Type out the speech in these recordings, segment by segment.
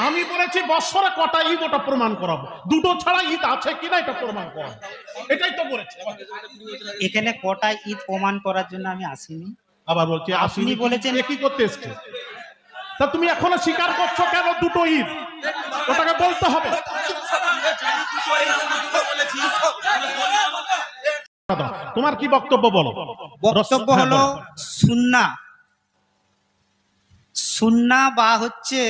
আমি বলেছি বছরে কটা ঈদ ওটা প্রমাণ করাবো, দুটো ছাড়া ঈদ আছে কিনা এটা প্রমাণ করাবো, এটাই তো বলেছে। এখানে কটা ঈদ প্রমাণ করার জন্য আমি আসিনি। আবার বলছি আপনি বলেছেন কি করতে এসছে, তা তুমি এখনো স্বীকার করছো কেন দুটো ঈদ? ওটাকে বলতে হবে। তোমার কি বক্তব্য বলো? বক্তব্য হলো সুন্নাহ, সুন্নাহ বা হচ্ছে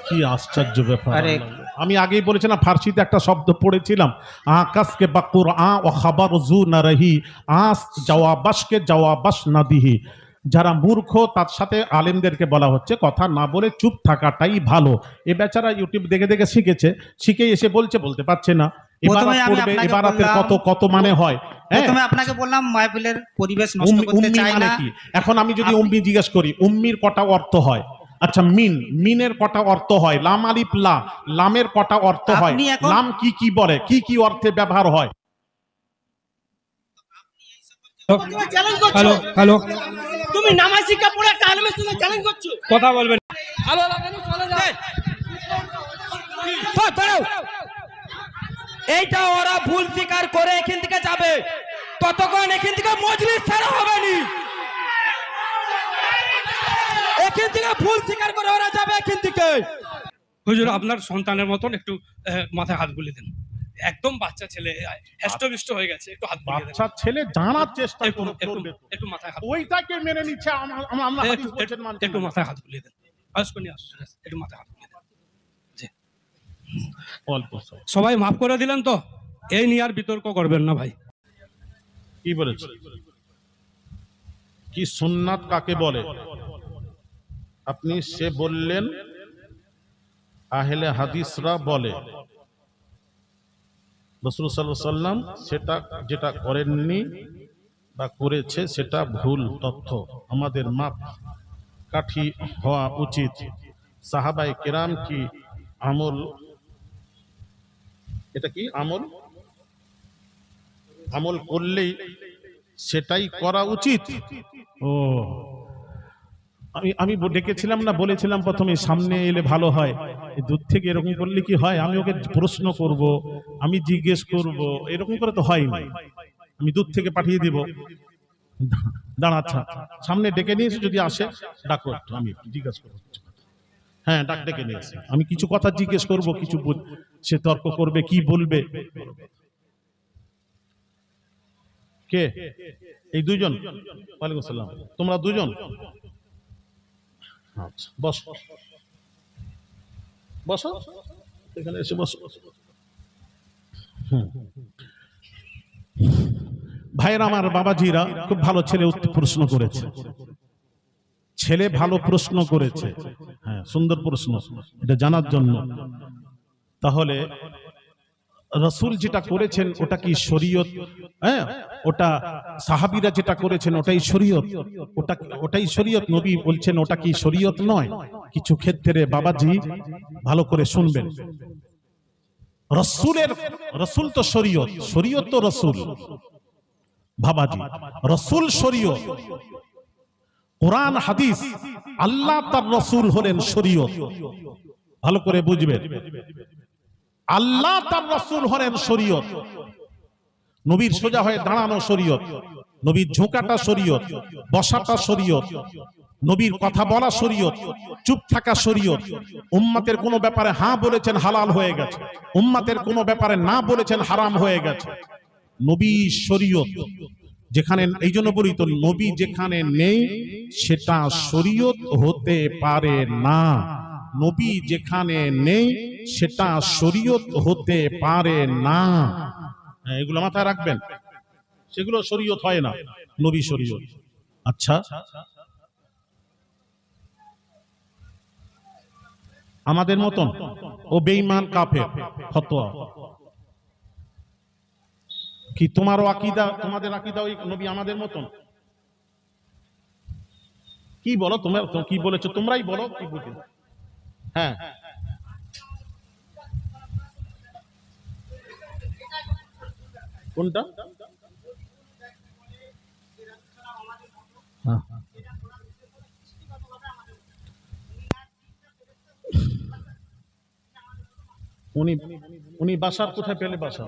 কি আশ্চর্য ব্যাপার। আমি আগেই বলেছিলাম ফার্সিতে একটা শব্দ পড়েছিলাম, আকাশকে বা কুরআন ও খাবার জু না রহি আস জওয়াবাসকে জওয়াবাস না দিহি। যারা মূর্খ তার সাথে আলেমদেরকে বলা হচ্ছে কথা না বলে চুপ থাকাটাই ভালো। এ বেচারা ইউটিউব দেখে দেখে শিখেছে, শিখে এসে বলতে পারছে না। প্রথমে আমি আপনাকে ইবারাতের কত মানে হয়। প্রথমে আপনাকে বললাম মাহফিলের পরিবেশ নষ্ট করতে চাই না। কি এখন আমি যদি উম্মি জিজ্ঞেস করি উম্মির কটা অর্থ হয়? আচ্ছা মিনের কটা অর্থ হয়? লাম আলিফ লা, লামের কটা অর্থ হয়? লাম কি বলে, কি অর্থে ব্যবহার হয়? হ্যালো হ্যালো, তুমি নামাজ শিক্ষা পড়ে একটা আলেমের সঙ্গে চ্যালেঞ্জ করছো, কথা বলবেন। ভালো লাগে না চলে যায়। এইটা ওরা ভুল স্বীকার করে এখান থেকে যাবে, ততক্ষণ এখান থেকে মজলিস ছাড়া হবে না। এখান থেকে ভুল স্বীকার করে ওরা যাবে এখান থেকে। হুজুর আপনার সন্তানের মতন একটু মাথায় হাত বুলিয়ে দেন। একদম বাচ্চা ছেলে, হেষ্টবিষ্ট হয়ে গেছে, একটু হাত বুলিয়ে দেন। বাচ্চা ছেলে জানার চেষ্টা করবে, একটু মাথায় হাত, ওইটাকে মেনে নিচ্ছে। আমরা একটু মাথায় হাত বুলিয়ে দেন। একটু মাথায় হাত বুলিয়ে দেন। সবাই মাফ করে দিলেন তো? এই নিয়ে আর বিতর্ক করবেন না ভাই। কি বলেছে, কি সুন্নাত কাকে বলে? আপনি সে বললেন আহলে হাদিসরা বলে। রাসূল সাল্লাল্লাহু আলাইহি ওয়াসাল্লাম সেটা যেটা করেননি বা করেছে সেটা ভুল তথ্য, আমাদের মাপ কাঠি হওয়া উচিত। সাহাবায়ে কেরাম কি আমল, এটা কি আমল করলেই সেটাই করা উচিত। ও আমি ডেকেছিলাম না, বলেছিলাম প্রথমে সামনে এলে ভালো হয়, দূর থেকে এরকম করলে কি হয়, আমি ওকে প্রশ্ন করব, আমি জিজ্ঞেস করব, এরকম করে তো হয় না। আমি দূর থেকে পাঠিয়ে দিব, দাঁড়াচ্ছা সামনে ডেকে নিয়েছে, যদি আসে ডাকো, আমি জিজ্ঞেস করবো। হ্যাঁ ডেকে নিয়েছে, আমি কিছু কথা জিজ্ঞেস করব, কিছু সে তর্ক করবে, কি বলবে। কে এই দুজন? ওয়ালাইকুম আসসালাম। তোমরা দুজন? আচ্ছা বসো বসো, এখানে এসে বসো। ভাইয়েরা আমার, বাবাজিরা, খুব ভালো ছেলে প্রশ্ন করেছে, ছেলে ভালো প্রশ্ন করেছে। হ্যাঁ সুন্দর প্রশ্ন, এটা জানার জন্য। তাহলে রাসূল যেটা করেছেন ওটা কি শরীয়ত? হ্যাঁ ওটা সাহাবীরা যেটা করেছেন ওটাই শরীয়ত, ওটাই শরীয়ত। নবী বলছেন ওটা কি শরীয়ত নয়? কিছু ক্ষেত্রে বাবাজি ভালো করে শুনবেন, রাসূল তো শরীয়ত, শরীয়ত তো রাসূল। বাবাজি রাসূল শরীয়ত, কোরআন হাদিস, আল্লাহ তার রাসূল হলেন শরীয়ত। ভালো করে বুঝবেন, আল্লাহ তার রাসূল হলেন শরীয়ত। নবীর সোজা হয়ে দাঁড়ানো শরীয়ত, নবীর ঝোঁকাটা শরীয়ত, বসাটা শরীয়ত, নবীর কথা বলা শরীয়ত, চুপ থাকা শরীয়ত। উম্মতের কোনো ব্যাপারে হ্যাঁ বলেছেন হালাল হয়ে গেছে, উম্মতের কোনো ব্যাপারে না বলেছেন হারাম হয়ে গেছে। নবী শরীয়ত যেখানে, এই জন্য বলি তো, নবী যেখানে নেই সেটা শরীয়ত হতে পারে না। নবী যেখানে নেই সেটা শরীয়ত হতে পারে না। এগুলো মাথায় রাখবেন, সেগুলো শরীয়ত হয় না, নবী শরীয়ত। আচ্ছা আমাদের মতন ও বেঈমান কাফের ফতোয়া কি? তোমারও আকীদা, তোমাদের আকীদা ওই নবী আমাদের মতন? কি বলো তোমরা, কি বলেছো তোমরাই বলো, কি বুঝো? হ্যাঁ কোনটা? উনি উনি বাসার কোথায় পেলে বাসা?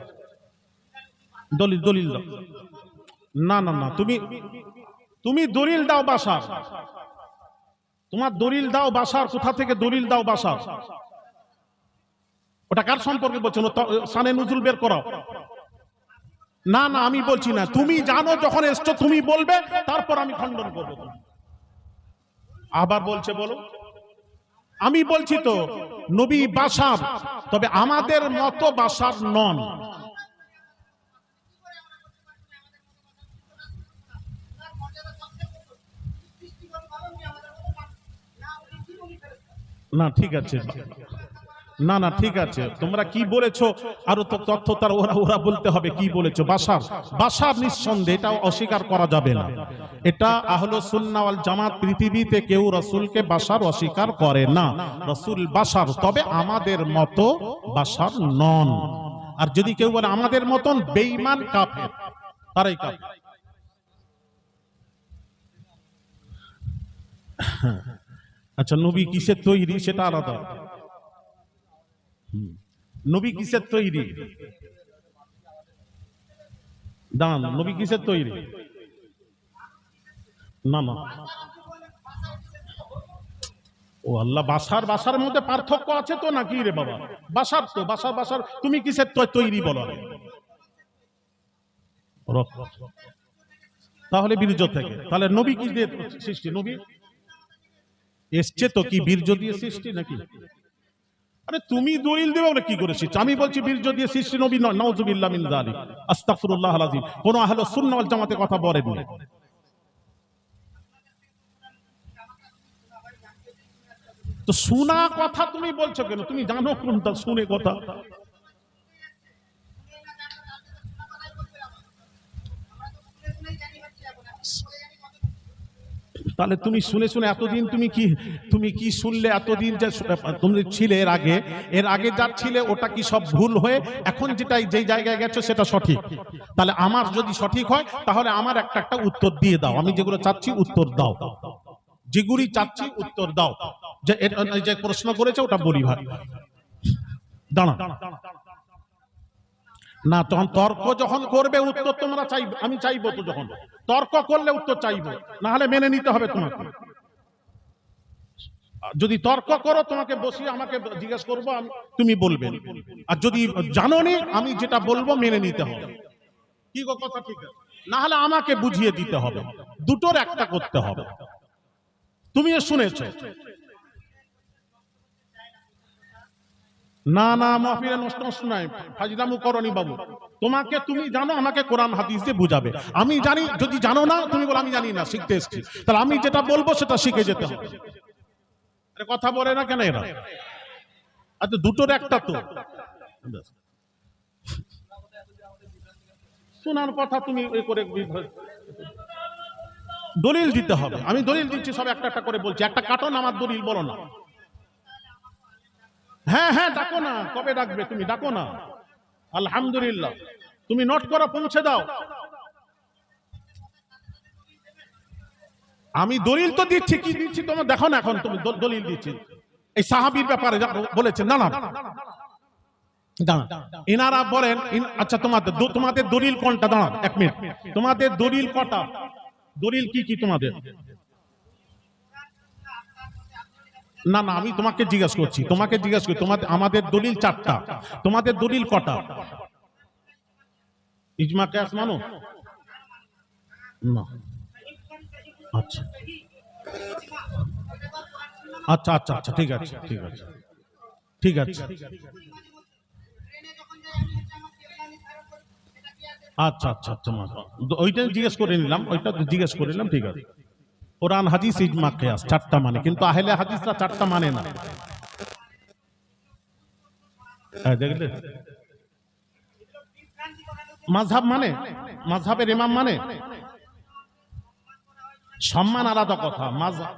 দলিল দলিল দাও। না না না, তুমি দলিল দাও বাসার, তোমার দলিল দাও বাসার, কোথা থেকে দলিল দাও বাসার? ওটা কার সম্পর্কে বলছো? শানে নুজুল বের করো। না না, আমি বলছি না, তুমি জানো, যখন এসছো তুমি বলবে, তারপর আমি খণ্ডন করবো। আবার বলছে বলো। আমি বলছি তো নবী বাশার, তবে আমাদের মতো বাশার নন। না ঠিক আছে, না না ঠিক আছে, তোমরা কি বলেছো আরো তো তথ্য তার ওরা বলতে হবে কি বলেছো। বাশার বাশার নিঃসন্দেহে, এটা অস্বীকার করা যাবে না। এটা আহলুস সুন্নাহ ওয়াল জামাত, পৃথিবীতে কেউ রাসূলকে বাশার অস্বীকার করে না। রাসূল বাশার, তবে আমাদের মতো বাশার নন। আর যদি কেউ বলে আমাদের মতন, বেঈমান কাফের, তারাই কাফের। আচ্ছা, নবী কিসের তৈরি সেটা আলাদা। নবী কিসের তৈরি? দাঁড়ান, নবী কিসের তৈরি? না না, ও আল্লাহ, বাসার মধ্যে পার্থক্য আছে তো নাকি রে বাবা? বাসার তো বাসার, তুমি কিসের তৈরি বলো? তাহলে বীর্য থেকে। তাহলে নবী কি দিয়ে সৃষ্টি? নবী এসছে তো কি বীর্য দিয়ে সৃষ্টি নাকি? আরে তুমি দলিল দেবে না কি করেছিস? আমি বলছি বীর্য দিয়ে সৃষ্টি নবী নয়। নাউযুবিল্লাহ মিন যালিক, আস্তাগফিরুল্লাহ আল-আযীম। কোন আহলুস সুন্নাহ ওয়াল জামাতে কথা বলেননি। তো শোনা কথা তুমি বলছো কেন? তুমি জানো কোনটা শুনে কথা? তাহলে তুমি শুনে শুনে এতদিন তুমি কি শুনলে এতদিন? যে তুমি ছিলে এর আগে যা ছিলে, ওটা কি সব ভুল হয়ে এখন যে জায়গায় গেছো সেটা সঠিক? তাহলে আমার যদি সঠিক হয়, তাহলে আমার একটা উত্তর দিয়ে দাও। আমি যেগুলো চাচ্ছি উত্তর দাও, যেগুলি চাচ্ছি উত্তর দাও। যে প্রশ্ন করেছে ওটা বলি ভাই। দাঁড়া না, তখন তর্ক যখন করবে উত্তর তোমরা চাইবে, আমি চাইবো তো। যখন তর্ক করলে উত্তর চাইবো, না হলে মেনে নিতে হবে তোমাকে। যদি তর্ক করো, তোমাকে বসিয়ে আমাকে জিজ্ঞেস করবো, তুমি বলবে। আর যদি জানোনি, আমি যেটা বলবো মেনে নিতে হবে। কি কথা ঠিক আছে? না হলে আমাকে বুঝিয়ে দিতে হবে। দুটোর একটা করতে হবে। তুমিও শুনেছো। না না, মাহফিলে নষ্ট নাই, ফাজলামু করনি বাবু। তুমি জানো, আমাকে কোরআন হাদিস দিয়ে বুঝাবে। আমি জানি, যদি জানো না তুমি বলো আমি জানি না, শিখতে এসেছি। তাহলে আমি যেটা বলবো সেটা শিখে যেতে হবে। কথা বলে না কেন এরা? আচ্ছা, দুটোর একটা তো শোনার কথা। তুমি ওই করে দলিল দিতে হবে। আমি দলিল দিচ্ছি, সব একটা করে বলছি। একটা কাটন, আমার দলিল বলো না। হ্যাঁ হ্যাঁ, ডাকো না। কবে ডাকবে তুমি? ডাকো না। আলহামদুলিল্লাহ, তুমি নোট করো, পৌঁছে দাও। আমি দলিল তো দিচ্ছি, কি দিচ্ছি তোমার দেখো না। এখন তুমি দলিল দিচ্ছি এই সাহাবীর ব্যাপারে বলেছেন। না না, এনারা বলেন। আচ্ছা, তোমাদের দলিল কোনটা? দাঁড়ান এক মিনিট। তোমাদের দলিল কটা? দলিল কি কি তোমাদের? না না, আমি তোমাকে জিজ্ঞেস করছি, আমাদের দলিল 4টা। তোমাদের দলিল কটা? ইজমা কিয়াস মানো না? আচ্ছা আচ্ছা আচ্ছা আচ্ছা, ঠিক আছে ঠিক আছে ঠিক আছে। আচ্ছা আচ্ছা আচ্ছা, ওইটা জিজ্ঞেস করে নিলাম, ঠিক আছে। কোরআন হাদিস ইজমা কিয়াস 4টা মানে, কিন্তু আহলে হাদিসরা 4টা মানে না। দেখলে, মাযহাব মানে, মাযহাবের ইমাম মানে। সম্মান আলাদা কথা। মাযহাব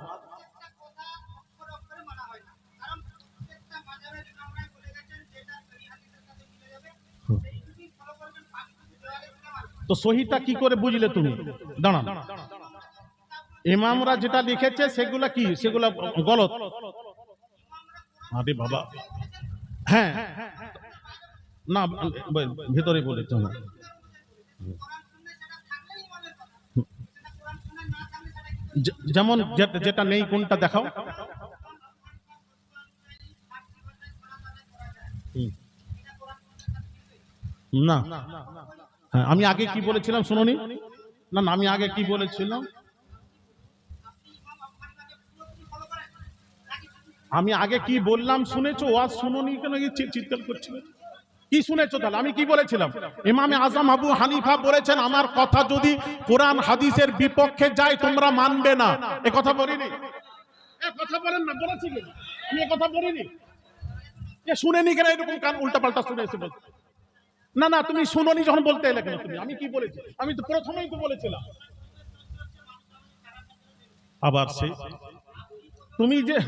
তো সহিটা কি করে বুঝলে তুমি? দাঁড়ান, ইমামরা যেটা লিখেছে সেগুলা কি? সেগুলা গলত। আরে বাবা, হ্যাঁ, না ভেতরে বলেছে না। যেমন যেটা নেই কোনটা দেখাও। না হ্যাঁ, আমি আগে কি বলেছিলাম শুনোনি? না না, আমি আগে কি বলেছিলাম? আমি আগে কি বললাম শুনেছো? ওয়াজ শুনোনি কেন চিৎকার করছিলে? কি শুনেছো তাহলে? আমি কি বলেছিলাম? ইমামে আজম আবু হানিফা বলেছেন আমার কথা যদি কোরআন হাদিসের বিপক্ষে যায় তোমরা মানবে না। এ কথা বলিনি? এ কথা বলেন না, বলেছি কি? আমি এ কথা বলিনি? এ শুনেনি কেন এরকম কান উল্টা পাল্টা শুনে এসে বলছো? না না, তুমি শুনোনি যখন বলতে এলে কেন তুমি? আমি কি বলেছি? আমি তো প্রথমেই তো বলেছিলাম। আবার সেই তুমি যে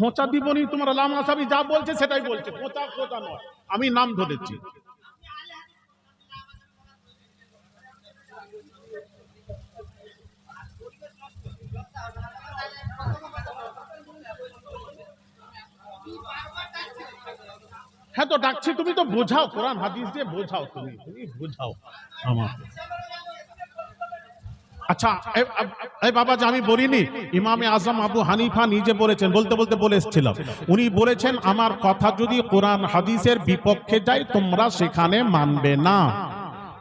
খোঁচা দিবনি, তোমার লামা সাবি যা বলছে সেটাই বলছে, খোঁচা খোঁচা নয়, আমি নাম ধরেছি। হ্যাঁ তো ডাকছি, তুমি তো বোঝাও, কোরআন হাদিস দিয়ে বোঝাও, তুমি বোঝাও আমার। আচ্ছা এই বাবা যে আমি বলিনি, ইমামে আজম আবু হানিফা নিজে বলেছেন, বলতে বলতে বলে এসেছিলাম, উনি বলেছেন আমার কথা যদি কোরআন হাদিসের বিপক্ষে যায় তোমরা সেখানে মানবে না।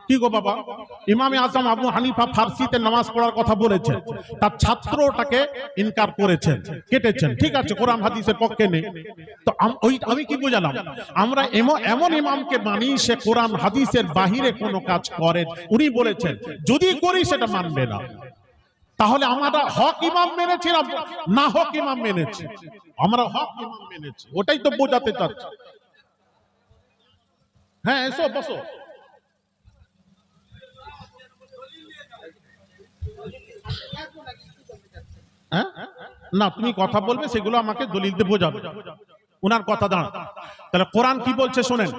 কি গো বাবা, ইমামে আজম আবু হানিফা ফার্সিতে নামাজ পড়ার কথা বলেছেন, তার ছাত্র ওটাকে ইনকার করেছেন, কেটেছেন, ঠিক আছে, কোরআন হাদিসের পক্ষে নেই। তো আমি কি বুঝালাম? আমরা এমন ইমামকে মানি সে কোরআন হাদিসের বাহিরে কোনো কাজ করেন, উনি বলেছেন যদি করি সেটা মানবে না। তাহলে আমরা হক ইমাম মেনেছি না হক ইমাম মেনেছি? আমরা হক ইমাম মেনেছি, ওটাই তো বোঝাতে চাচ্ছি। হ্যাঁ এসো বসো। হ্যাঁ না, তুমি কথা বলবে সেগুলো আমাকে দলিল দিয়ে বোঝাবে, ওনার কথা দাঁড়া। তাহলে কোরআন কি বলছে শোনেন,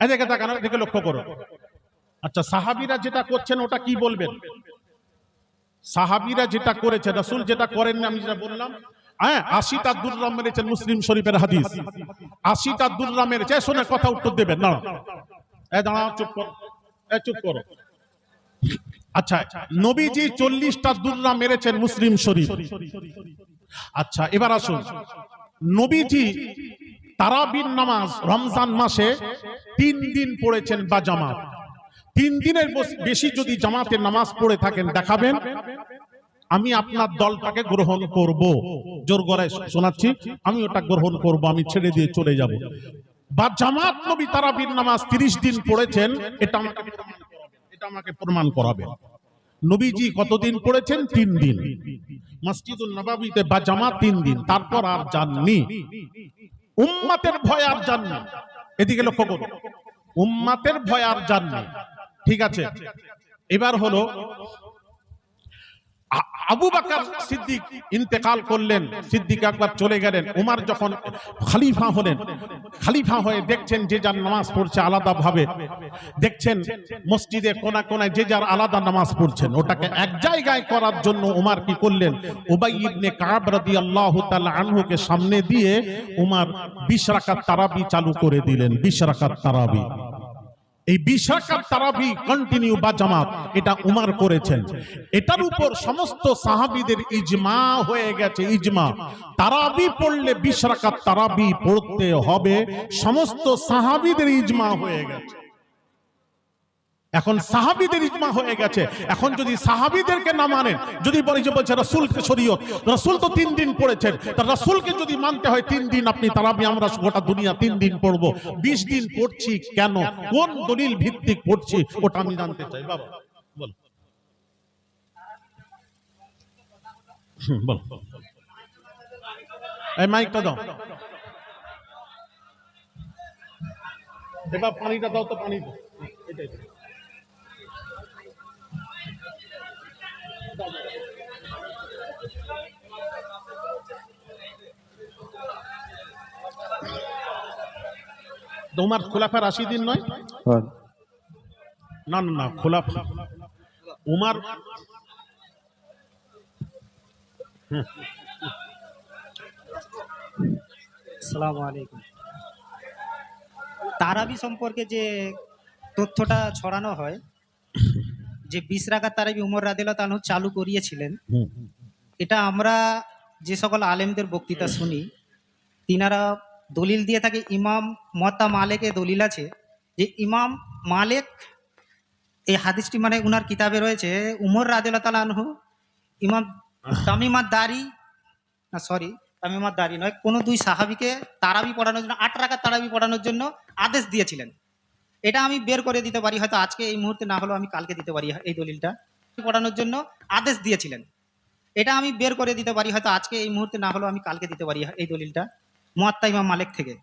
এদিকে তাকানো, এদিকে লক্ষ্য করো। আচ্ছা সাহাবীরা যেটা করছেন ওটা কি বলবেন? সাহাবীরা যেটা করেছে, রাসূল যেটা করেননি, আমি যেটা বললাম, হ্যাঁ 80টা দুররা মেরেছেন, মুসলিম শরীফের হাদিস, 80টা দুররা মেরেছে। শোনে কথা উত্তর দেবেন না, এই দাঁড়াও, চুপ করো, এই চুপ করো। আচ্ছা নবীজি 40টা দুররা মেরেছেন মুসলিম শরীফ। আচ্ছা এবার আসুন, নবীজি তারাবির নামাজ রমজান মাসে 3 দিন পড়েছেন বা জামাত, 3 দিনের বেশি যদি জামাতের নামাজ পড়ে থাকেন দেখাবেন, আমি আপনার দলটাকে গ্রহণ করব। জোর গলায় শোনাচ্ছি, আমি ওটা গ্রহণ করব, আমি ছেড়ে দিয়ে চলে যাব। বা জামাত নবী তারাবির নামাজ 30 দিন পড়েছেন, এটা আমাকে প্রমাণ করাবেন। নবীজি কতদিন পড়েছেন? 3 দিন। মসজিদুল নববীতে বা জামাত 3 দিন, তারপর আর যাননি। উম্মতের ভয় আর যাননি, এদিকে লক্ষ্য করুন, উম্মতের ভয় আর যাননি, ঠিক আছে। এবার হলো আবু বকর সিদ্দিক ইন্তেকাল করলেন, সিদ্দিক আকবর চলে গেলেন, উমর যখন খলিফা হলেন, খলিফা হয়ে দেখছেন যে যার নামাজ পড়ছে আলাদা ভাবে, দেখছেন মসজিদে কোনা কোনায় যে যার আলাদা নামাজ পড়ছেন, ওটাকে এক জায়গায় করার জন্য উমর কি করলেন, উবাই ইবনে কাব রাদিয়াল্লাহু তাআলা আনহুকে সামনে দিয়ে উমর 20 রাকাত তারাবি চালু করে দিলেন। 20 রাকাত তারাবি, এই 20 রাকাত তারাবি কন্টিনিউ বা জামাত, এটা উমর করেছেন। এটার উপর সমস্ত সাহাবীদের ইজমা হয়ে গেছে, ইজমা। তারাবি পড়লে 20 রাকাত তারাবি পড়তে হবে, সমস্ত সাহাবীদের ইজমা হয়ে গেছে। এখন সাহাবীদের ইজমা হয়ে গেছে, এখন যদি সাহাবীদেরকে না মানেন, যদি বলি যে বলছে রাসূলকে শরীয়ত, রাসূল তো 3 দিন পড়েছেন, তা রাসূলকে যদি মানতে হয় 3 দিন আপনি তারাবি, আমরা গোটা দুনিয়া 3 দিন পড়ব, 20 দিন পড়ছি কেন? কোন দলিল ভিত্তিক পড়ছি ওটা আমি জানতে চাই। বাবা বল, বল, এই মাইকটা দাও, এবার পানিটা দাও তো, পানি দাও, এটাই তোমার খোলাফা রাশিদিন নয়? না না না, খোলাফা উমর। আসসালামু আলাইকুম। তারাবি সম্পর্কে যে তথ্যটা ছড়ানো হয় যে 20 রাকাত তারাবি উমর রাদিয়াল্লাহু তাআলা চালু করিয়েছিলেন, এটা আমরা যে সকল আলেমদের বক্তৃতা শুনি তিনারা দলিল দিয়ে থাকে। ইমাম মুয়াত্তা মালিকের দলিল আছে যে ইমাম মালিক এই হাদিসটি মানে উনার কিতাবে রয়েছে উমর রাদিয়াল্লাহু তাআলা আনহু ইমাম তামিমাত দারি নয়, কোনো দুই সাহাবীকে তারাবি পড়ানোর জন্য 8 রাকাত তারাবি পড়ানোর জন্য আদেশ দিয়েছিলেন। এটা আমি বের করে দিতে পারি, হয়তো আজকে এই মুহূর্তে না হলেও আমি কালকে দিতে পারি। এই দলিলটা পড়ানোর জন্য আদেশ দিয়েছিলেন, এটা আমি বের করে দিতে পারি, হয়তো আজকে এই মুহূর্তে না হলেও আমি কালকে দিতে পারি। এই দলিলটা মুয়াত্তা ইমাম মালিক থেকে,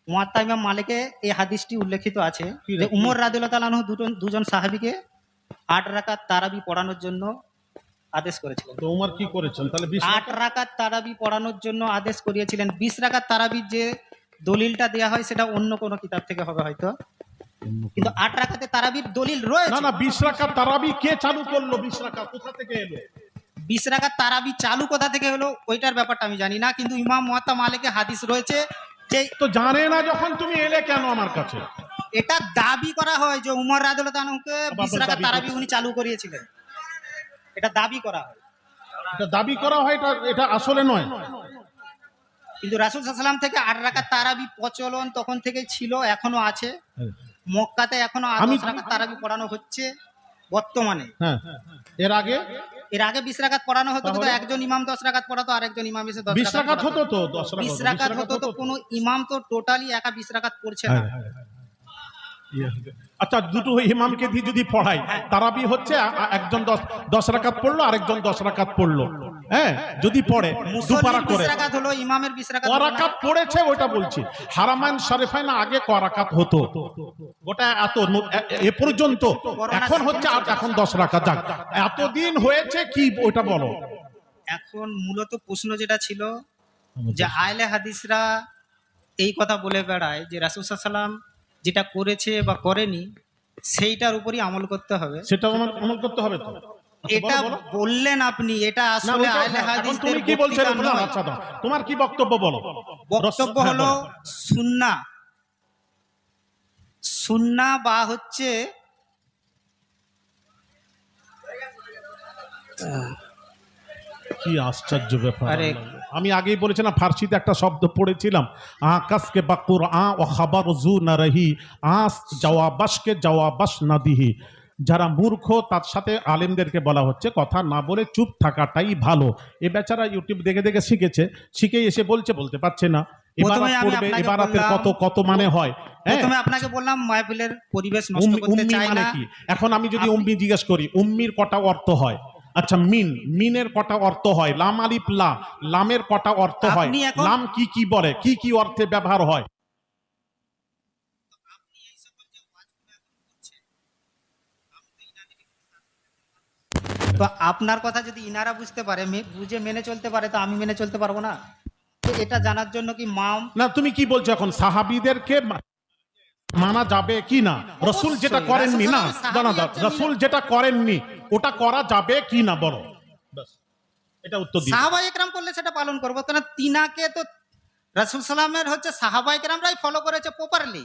মুয়াত্তা ইমাম মালিকে এই হাদিসটি উল্লেখিত আছে যে উমর রাদিয়াল্লাহু তাআলা আনহু দুজন সাহাবীকে 8 রাকাত তারাবি পড়ানোর জন্য আদেশ করেছিলেন। তো উমর কি করেছেন তাহলে? 8 রাকাত তারাবি পড়ানোর জন্য আদেশ করিয়েছিলেন। 20 রাকাত তারাবির যে দলিলটা দেয়া হয় সেটা অন্য কোনো কিতাব থেকে হবে হয়তো, কিন্তু 8 রাকাতে তারাবির দলিল রয়েছে। না না, 20 রাকাত তারাবি কে চালু করলো? 20 রাকাত কোথা থেকে এলো? 20 রাকাত তারাবি চালু কোথা থেকে হলো ওইটার ব্যাপারটা আমি জানি না, কিন্তু ইমাম মুয়াত্তা মালিকে হাদিস রয়েছে যে তো জানে না যখন তুমি এলে কেন আমার কাছে? এটা দাবি করা হয় যে উমর রাদিয়াল্লাহু তাআলা আনহুকে 20 রাকাত দাবি তারাবি করছে। উনি চালু করিয়েছিলেন, এটা দাবি করা হয়। এটা দাবি করা হয়, এটা আসলে নয়। কিন্তু রাসূল সাল্লাল্লাহু আলাইহি ওয়াসাল্লাম থেকে 8 রাকাত তারাবি প্রচলন তখন থেকেই ছিল, এখনো আছে। মক্কাতে এখনো 10 রাকাত তারাবি পড়ানো হচ্ছে বর্তমানে। হ্যাঁ, এর আগে 20 রাকাত পড়ানো হতো, কিন্তু তাহলে? একজন ইমাম 10 রাকাত পড়াতো, আরেকজন ইমাম এসে 10 20 রাকাত হতো তো, 10 20 রাকাত হতো তো কোনো ইমাম তো টোটালি একা 20 রাকাত পড়ছে না। আচ্ছা, দুটো ইমামকে দিয়ে যদি পড়াই, তারাবি হচ্ছে একজন 10 রাকাত পড়লো, আরেকজন 10 রাকাত পড়লো। হ্যাঁ, যদি পড়ে দুপারা মুসল্লির করে 20 রাকাত হলো, ইমামের 20 রাকাত ক রাকাত পড়েছে ওটা বলছি। হারামাইন শরীফাইন আগে ক রাকাত হতো ওটা এত এ পর্যন্ত, এখন হচ্ছে এখন 10 রাকাত। যাক, এতদিন হয়েছে কি ওটা বলো। এখন মূলত প্রশ্ন যেটা ছিল যে আহলে হাদিসরা এই কথা বলে বেড়ায় যে রাসূল সাল্লাল্লাহু আলাইহি ওয়াসাল্লাম যেটা করেছে বা করেনি সেইটার উপরই আমল করতে হবে। সেটা আমল করতে হবে তো। আচ্ছা, এটা বলো। বললেন আপনি, এটা না, আসলে ওইটা- আহলে এখন হাদিসদের তুমি কি বলছো? বক্তৃতা নয়। আচ্ছা দাও, তোমার কি বক্তব্য বলো। বক্তব্য হ্যাঁ, হলো বলো। সুন্নাহ বা হচ্ছে কি আশ্চর্য ব্যাপার। আরে, আমি আগেই বলেছি না, ফার্সিতে একটা শব্দ পড়েছিলাম, আকাশকে বা কুরআন ও খাবার জু না রহি আস জওয়াবাসকে জওয়াবাস না দিহি। যারা মূর্খ তার সাথে আলেমদেরকে বলা হচ্ছে কথা না বলে চুপ থাকাটাই ভালো। এ বেচারা ইউটিউব দেখে দেখে শিখেছে, শিখে এসে বলতে পারছে না। প্রথমে ইবারাত আমি পড়বে, আপনাকে ইবারাতের বললাম- কত মানে হয়। হ্যাঁ, প্রথমে আপনাকে বললাম মাহফিলের পরিবেশ নষ্ট করতে উম্মি চাই মানে না। কি? এখন আমি যদি উম্মি জিজ্ঞেস করি, উম্মির কটা অর্থ হয়? আচ্ছা, মিনের কটা অর্থ হয়? লাম আলিফ লা, লামের কটা অর্থ হয়? আপনি এখন- লাম কি বলে, কি অর্থে ব্যবহার হয়? তো আপনার কথা যদি ইনারা বুঝতে পারে, বুঝে মেনে চলতে পারে, তো আমি মেনে চলতে পারবো না? তো এটা জানার জন্য কি না, তুমি কি বলছো এখন? সাহাবীদেরকে মানা যাবে কি না? রসুল যেটা অবশ্যই। করেননি না, রাসূল সাহাবী জানা দাও, হচ্ছেন রসুল যেটা করেননি ওটা করা যাবে কি না বলো, ব্যাস, এটা উত্তর দিই। সাহাবা একরাম করলে সেটা পালন করবো, কারণ তিনাকে তো রাসূল সাল্লামের হচ্ছে সাহাবা একরামরাই ফলো করেছে প্রপারলি,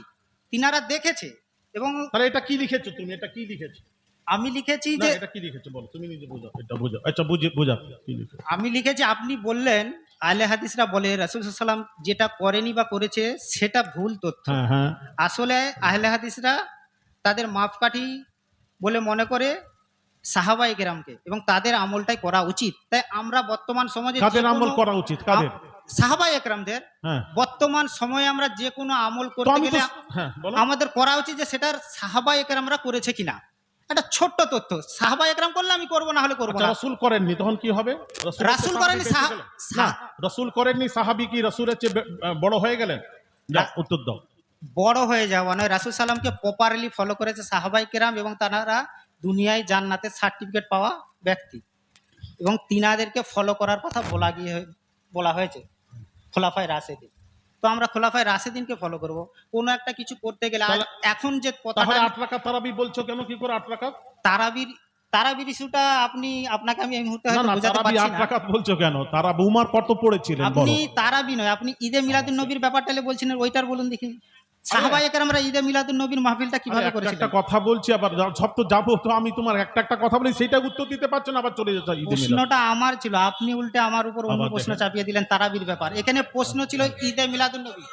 তিনারা দেখেছে। এবং তাহলে এটা কি লিখেছো তুমি? এটা কি লিখেছো? আমি লিখেছি না, যে এটা কি লিখেছো বলো, তুমি নিজে বুঝো, এটা বুঝো। আচ্ছা, বুঝা কি লিখেছো? আমি লিখেছি, আপনি বললেন আহলে হাদিসরা বলে রাসূল সাল্লাল্লাহু আলাইহি ওয়াসাল্লাম যেটা করেনি বা করেছে সেটা ভুল তথ্য। হ্যাঁ, আসলে আহলে হাদিসরা তাদের মাপকাঠি বলে মনে করে সাহাবায়ে কেরামকে, এবং তাদের আমলটাই করা উচিত। তাই আমরা বর্তমান সমাজে কাদের যে আমল কোনো- করা উচিত? কাদের? সাহাবায়ে কেরামদের। হ্যাঁ, বর্তমান সময়ে আমরা যে কোনো আমল তো করতে আমি তো গেলে হ্যাঁ বলো। আমাদের করা উচিত যে সেটার সাহাবায়ে কেরামরা করেছে কিনা। একটা ছোট্ট তথ্য, সাহাবায়ে কেরাম করলে আমি করবো, না হলে করবো আচ্ছা, না। রসুল করেননি তখন কি হবে? রাসূল করেননি, না, রসুল করেননি, সাহাবী কি রসুলের চেয়ে বড় হয়ে গেলেন? যা, উত্তর দাও। বড় হয়ে যাওয়া নয়, রাসূল সাল্লামকে প্রপারলি ফলো করেছে সাহাবায়ে কেরাম, এবং তারা দুনিয়ায় জান্নাতের সার্টিফিকেট পাওয়া ব্যক্তি, এবং তিনাদেরকে ফলো করার কথা বলা হয়েছে খোলাফায়ে রাশেদিন। তো আমরা খোলাফায়ে রাশেদিনকে ফলো করব। কোনো একটা কিছু করতে গেলে তাহলে- এখন যে তাহলে কথাটা 8 রাকাত তারাবি বলছো কেন? কি করে 8 রাকাত? তারাবির তারাবির ইস্যুটা আপনাকে আমি এই মুহূর্তে না হয়তো না, বোঝাতে তারাবি পারছি 8 না। রাকাত বলছো কেন? তারা উমার কত পড়েছিলেন বলো? আপনি তারাবি নয়, আপনি ঈদে মিলাদুন নবীর ব্যাপারটা বলছেন, ওইটার বলুন দেখি। সাহাবায়ে কেরামরা ঈদে মিলাদুন নবীর মাহফিলটা আরে কিভাবে একটা করেছিলেন? একটা কথা বলছি, আবার সব তো যাবো তো, আমি তোমার একটা একটা কথা বলি, সেটা উত্তর দিতে পারছো না, আবার চলে যাচ্ছ ঈদে মিলাদ। প্রশ্নটা আমার ছিল, আপনি উল্টে আমার উপর অন্য আবার প্রশ্ন দেখেন। চাপিয়ে দিলেন তারাবির ব্যাপার। এখানে প্রশ্ন ছিল ঈদে মিলাদুন নবী।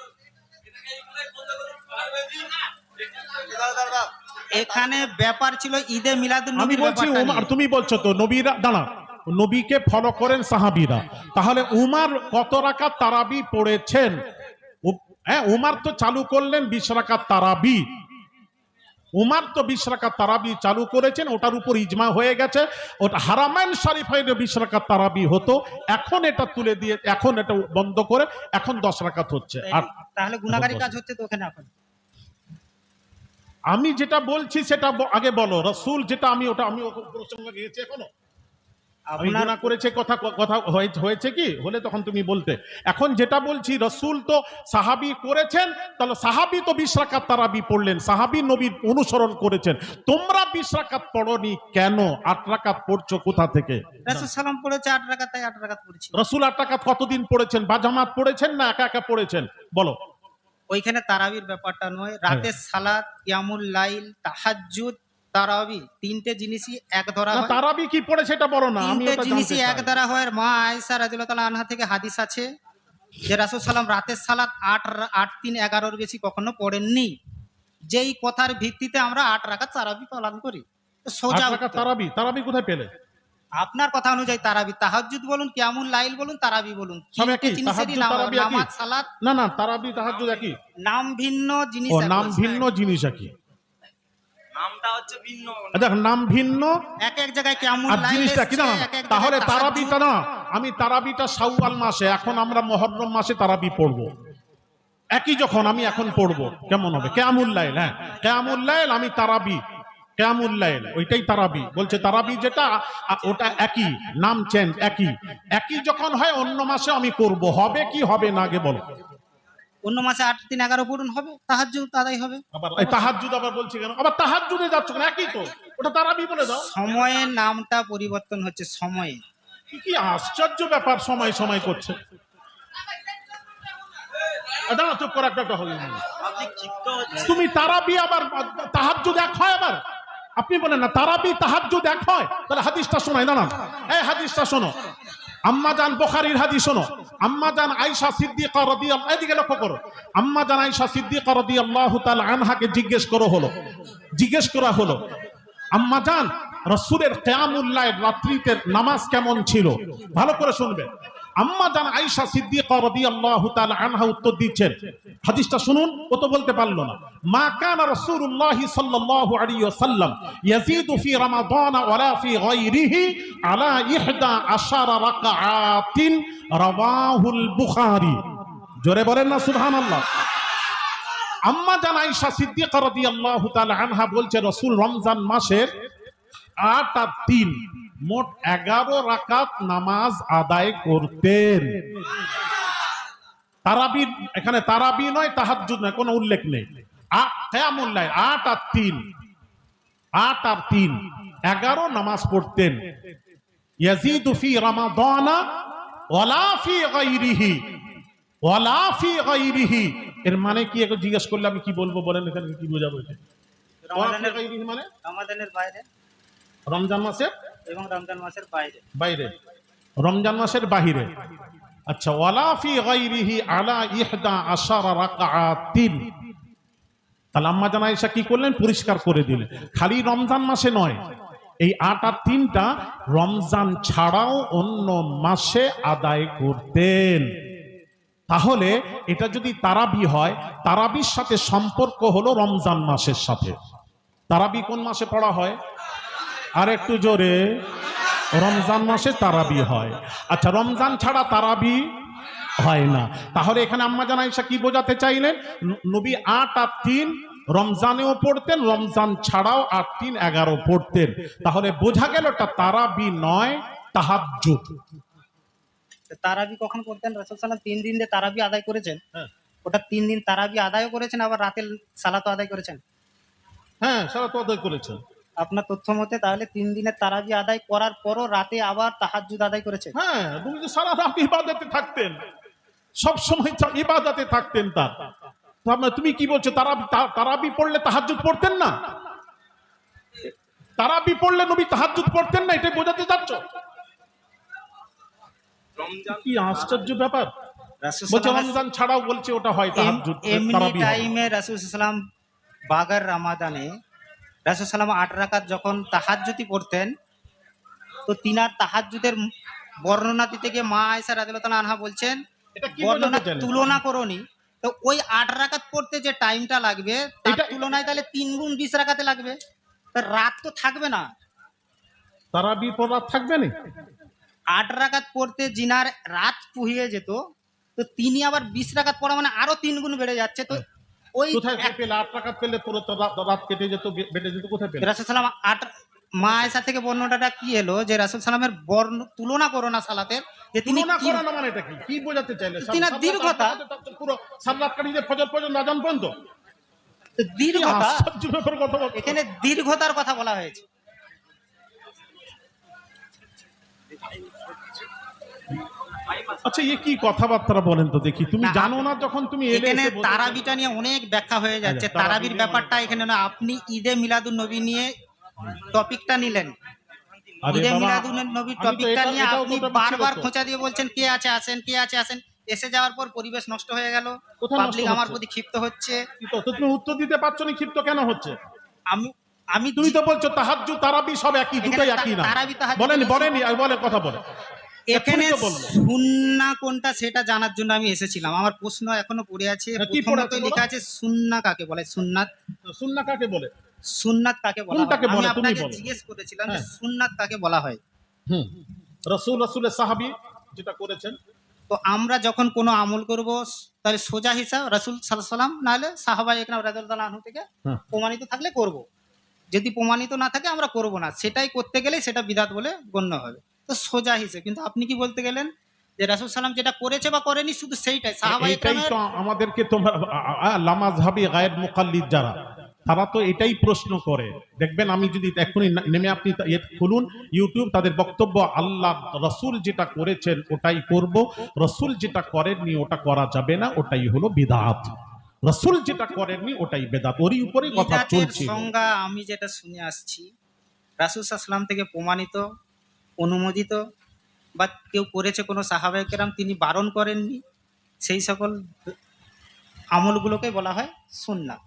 এখানে ব্যাপার ছিল ঈদে মিলাদুন আমি নবীর বলছি ব্যাপারটা উমার, নিয়ে। তুমি বলছো তো নবীরা, দাঁড়া, নবীকে ফলো করেন সাহাবীরা, তাহলে উমার কত রাকাত তারাবি পড়েছেন? হ্যাঁ, উমার তো চালু করলেন 20 রাকাত তারাবি। উমার তো 20 রাকাত তারাবি চালু করেছেন, ওটার উপর ইজমা হয়ে গেছে। ওটা হারামাইন শরীফে 20 রাকাত তারাবি হতো, এখন এটা তুলে দিয়ে, এখন এটা বন্ধ করে এখন 10 রাকাত হচ্ছে। আর তাহলে গুনাহগারি কাজ হচ্ছে তো ওখানে এখন। আমি যেটা বলছি সেটা আগে বলো, রসুল যেটা, আমি ওটা আমি প্রসঙ্গ গিয়েছি এখনো, আমি আপনার গুনাহ করেছে কথা কথা হয়েছে কি হলে তখন তুমি বলতে। এখন যেটা বলছি, রসুল তো সাহাবি করেছেন, তাহলে সাহাবি তো 20 রাকাত তারাবি পড়লেন, সাহাবি নবীর অনুসরণ করেছেন। তোমরা 20 রাকাত পড়নি কেন? 8 রাকাত পড়ছো কোথা থেকে? রাসূল সাল্লাম পড়েছে 8 রাকাত, তাই 8 রাকাত পড়েছি। রসুল 8 রাকাত কতদিন পড়েছেন? বা জামাত পড়েছেন না একা একা পড়েছেন বলো? ওইখানে তারাবির ব্যাপারটা নয়, রাতের সালাত, কিয়ামুল লাইল, তাহাজ্জুদ, তারাবি তিনটে জিনিসই এক ধরা না, হয়। তারাবি কি পড়ে সেটা বলো না, আমি তিনটে ওটা জিনিসই জানতে এক চাই। ধরা হয়। মা আয়েশা রাদিয়াল্লাহু তাআলা আনহা থেকে হাদিস আছে যে রাসূল সাল্লাম রাতের সালাত 8-3-11 বেশি কখনো পড়েননি। যেই কথার ভিত্তিতে আমরা 8 রাকাত তারাবি পালন করি। তো 8 সোজা রাকাত উত্তর। তারাবি, তারাবি কোথায় পেলে? আপনার কথা অনুযায়ী তারাবি, তাহাজ্জুদ বলুন, কিয়ামুল লাইল বলুন, তারাবি বলুন, সব তিনটে একই, জিনিসেরই তাহাজ্জুদ তারাবি একই? নামাজ সালাত না না, তারাবি তাহাজ্জুদ একই। নাম ভিন্ন, জিনিস ও এক নাম বলছি। ভিন্ন, জিনিস একই। দেখ, নাম ভিন্ন এক এক জায়গায় কিয়ামুল আর লাইল জিনিসটা কি এসছে, জানো? এক এক তাহলে জায়গায় তারাবিটা তাহাজ্জুদ। না, আমি তারাবিটা শাওয়াল মাসে, এখন আমরা মুহররম মাসে তারাবি পড়বো, একই যখন আমি এখন পড়বো, কেমন হবে? কিয়ামুল লাইল, হ্যাঁ কিয়ামুল লাইল, আমি তারাবি, কিয়ামুল লাইল ওইটাই তারাবি বলছে। তারাবি যেটা ওটা একই, নাম চেঞ্জ, একই। একই যখন হয় অন্য মাসে আমি করব, হবে কি হবে না আগে বলো। অন্য মাসে 8-3-11 পূরণ হবে, তাহাজ্জুদ আদায় হবে। আবার এই তাহাজ্জুদ আবার বলছি কেন? আবার তাহাজ্জুদে যাচ্ছ কেন? একই তো, ওটা তারাবি বলে দাও। সময়ের নামটা পরিবর্তন হচ্ছে, সময়ে। কি আশ্চর্য ব্যাপার, সময় সময় করছে। দাঁড়া, চুপ করে একটা হল। তুমি তারাবি আবার তাহাজ্জুদ এক হয়? আবার আপনি বলেন না তারাবি তাহাজ্জুদ এক হয়? তাহলে হাদিসটা শোনাই, দাঁড়ান, এই হাদিসটা শোনো। আম্মা জান, বুখারীর হাদিস শোনো। আম্মা জান আয়েশা সিদ্দিকা রাদিয়াল্লাহু, এদিকে লক্ষ্য করো। আম্মা জান আয়েশা সিদ্দিকা রাদিয়াল্লাহু তাআলা আনহাকে জিজ্ঞেস করা হলো, আম্মা জান, রাসূলের কিয়ামুল লাইল, রাত্রিতে নামাজ কেমন ছিল? ভালো করে শুনবেন। আম্মা জান আয়েশা সিদ্দিকা রাদিয়াল্লাহু তাআলা আনহা উত্তর দিচ্ছেন, হাদিসটা শুনুন, ও তো বলতে পারলো না। মা কানা রাসূলুল্লাহ সাল্লাল্লাহু আলাইহি ওয়াসাল্লাম ইয়াজিদু ফি রমাদান ওয়ালা ফি গায়রিহি আলা 11 রাকাআতিন, রাওয়াহুল বুখারী। জোরে বলেন না সুবহানাল্লাহ। আম্মা জান আয়েশা সিদ্দিকা রাদিয়াল্লাহু তাআলা আনহা বলছে, রাসূল রমজান মাসের 8 আর 3 মোট 11 রাকাত নামাজ আদায় করতেন। তারাবি, এখানে তারাবি নয়, তাহাজ্জুদ নয়, কোনো উল্লেখ নেই। কিয়ামুল লাইল 8 আর 3, 8 আর 3 11 নামাজ পড়তেন। ইয়াজিদু ফি রমাদানা ওয়ালা ফি গায়রিহি, ওয়ালা ফি গায়রিহি এর মানে কি? একটু জিজ্ঞেস করলে আমি কি বলবো বলেন, এখানে কি বোঝাবো? এটা মানে রমাদানের বাইরে রমজান মাসের এবং রমজান মাসের বাইরে। বাইরে, রমজান মাসের বাহিরে। আচ্ছা, ওয়ালা ফি গায়রিহি আলা 11 রাকাআতিন। তাহলে আম্মা জান আয়েশা কি করলেন? পরিষ্কার করে দিলেন, খালি রমজান মাসে নয়, এই 8 আর 3টা রমজান ছাড়াও অন্য মাসে আদায় করতেন। তাহলে এটা যদি তারাবি হয়, তারাবির সাথে সম্পর্ক হলো রমজান মাসের সাথে। তারাবি কোন মাসে পড়া হয়? আর একটু জোরে। রমজান মাসে তারাবি হয়। আচ্ছা, রমজান ছাড়া তারাবি হয় না। তাহলে এখানে আম্মা জান আয়েশা কি বোঝাতে চাইলেন? নবী 8 আর 3 রমজানেও পড়তেন, রমজান ছাড়াও 8-3-11 পড়তেন। তাহলে বোঝা গেল এটা তারাবি নয়, তাহাজ্জুদ। তারাবি কখন করতেন? রাসূল সাল্লাল্লাহু আলাইহি 3 দিন যে তারাবি আদায় করেছেন, হ্যাঁ ওটা 3 দিন তারাবি আদায়ও করেছেন, আবার রাতের সালাতও আদায় করেছেন। হ্যাঁ, সারা তো আদায় করেছেন। আপনার তথ্য মতে তাহলে 3 দিনের তারাবি আদায় করার পরও রাতে আবার তাহাজ্জুদ আদায় করেছে। হ্যাঁ, তুমি যে সারা রাত ইবাদতে থাকতেন, সব সময় ইবাদতে থাকতেন। তার তুমি কি বলছো? তারাবি পড়লে তাহাজ্জুদ পড়তেন না? তারাবি পড়লে নবী তাহাজ্জুদ পড়তেন না, এটাই বোঝাতে যাচ্ছ? কি আশ্চর্য ব্যাপার! রাসূল বলছে সাল্লাল্লাহু রমজান ছাড়াও বলছে ওটা হয় তাহাজ্জুদ, এমনি তারাবি হয়। টাইমে রাসূল সাল্লাম বাগার রামাদানে রাসূল সাল্লাম 8 রাকাত যখন তাহাজ্জুদি পড়তেন, তো তিনার তাহাজ্জুদের বর্ণনা দিতে গিয়ে মা আয়েশা রাদিয়াল্লাহু তাআলা আনহা বলছেন, এটা কি বর্ণনা বোঝাতে চাইলেন? তুলনা করোনি, তো ওই 8 রাকাত পড়তে যে টাইমটা লাগবে তার এটা- তুলনায় তাহলে 3 গুণ 20 রাকাতে লাগবে, তা রাত তো থাকবে না। তারাবি পড়া থাকবে না? 8 রাকাত পড়তে জিনার রাত পুহিয়ে যেত, তো তিনি আবার 20 রাকাত পড়া মানে আরো 3 গুণ বেড়ে যাচ্ছে। তো ওই কোথায় পেলে? 8 টাকা পেলে পুরো তো রাত কেটে যেত, বেড়ে যেত, কোথায় পেলে? রাসূল সাল্লাম 8 মা আয়েশা থেকে বর্ণনাটা কি এলো যে রাসূল সাল্লামের তুলনা করো না সালাতের, যে তিনি তুলনা কি- করা না মানে এটা কি? কি বোঝাতে চাইলে? তিনার দীর্ঘতা। পুরো সালাত কাটিয়ে ফজর পর্যন্ত আজান পর্যন্ত। দীর্ঘতা, আশ্চর্য ব্যাপার কথা বলছো। এখানে দীর্ঘতার কথা বলা হয়েছে। আচ্ছা, এ কি কথাবার্তা বলেন তো দেখি? তুমি না, জানো না যখন তুমি এলে এখানে এসে বলছো- তারাবিটা নিয়ে অনেক ব্যাখ্যা হয়ে যাচ্ছে। আচ্ছা, তারাবির তারাবি ব্যাপারটা এখানে না, আপনি ঈদে মিলাদুন নবী নিয়ে টপিকটা নিলেন। আরে ঈদে বাবা, মিলাদুন নবী আমি তো টপিকটা এটা- নিয়ে এটাও আপনি তো topic ছিল বারবার তো। খোঁচা দিয়ে বলছেন কে আছে আসেন, কে আছে আসেন। এসে যাওয়ার পর পরিবেশ নষ্ট হয়ে গেল, কোথায় নষ্ট পাবলিক আমার হচ্ছে? প্রতি ক্ষিপ্ত হচ্ছে। তো তুমি উত্তর দিতে পারছো না, ক্ষিপ্ত কেন হচ্ছে? আমি আমি তুমি তো বলছো তাহাজ্জুদ তারাবি সব একই, দুটোই এখানে একই না। তারাবি তাহাজ্জুদ বলেনি বলেনি আর বলে কথা বলে। এখানে এক্ষুনি তো বললো। সুন্নাহ কোনটা সেটা জানার জন্য আমি এসেছিলাম। আমার প্রশ্ন এখনো পড়ে আছে। হ্যাঁ, কি পড়ে আছে প্রথমতই বলো? লেখা আছে সুন্নাহ কাকে বলে, সুন্নাত সুন্নাহ কাকে বলে? সুন্নাত কাকে বলা হয়? কোনটাকে আমি বলে? তুমি আপনাকে বলো। জিজ্ঞেস করেছিলাম যে হ্যাঁ। সুন্নাত কাকে বলা হয়। রাসূলের সাহাবী যেটা করেছেন। তো আমরা যখন কোনো আমল করব তাহলে সোজা হিসাব রাসূল সাল্লাল্লাহু আলাইহি ওয়াসাল্লাম নাহলে সাহাবায়ে কেরাম রাদিয়াল্লাহু আনহু থেকে হ্যাঁ। প্রমাণিত থাকলে করব, যদি প্রমাণিত না থাকে আমরা করব না। সেটাই করতে গেলে সেটা বিদআত বলে গণ্য হবে। তো সোজা হিসেবে, কিন্তু আপনি কি বলতে গেলেন যে রাসূল সাল্লাম যেটা করেছে বা করেনি শুধু সেইটাই সাহাবায়ে এটাই কেরামের তো আমাদেরকে তোমার লামাযহাবি গায়ের মুকাল্লিদ যারা, তারা তো এটাই প্রশ্ন করে। দেখবেন আমি যদি এখনই নেমে আপনি খুলুন ইউটিউব, তাদের বক্তব্য আল্লাহ রাসূল যেটা করেছেন ওটাই করব, রাসূল যেটা করেননি ওটা করা যাবে না, ওটাই হলো বিদআত। রাসূল যেটা করেননি ওটাই বেদাত, ওরই উপরেই কথা বিদআতের চলছে। সংজ্ঞা আমি যেটা শুনে আসছি, রাসূল সাল্লাল্লাহু আলাইহি ওয়াসাল্লাম থেকে প্রমাণিত, অনুমোদিত বা কেউ করেছে কোনো সাহাবায়ে কেরাম তিনি বারণ করেননি, সেই সকল আমলগুলোকে বলা হয় সুন্নাহ।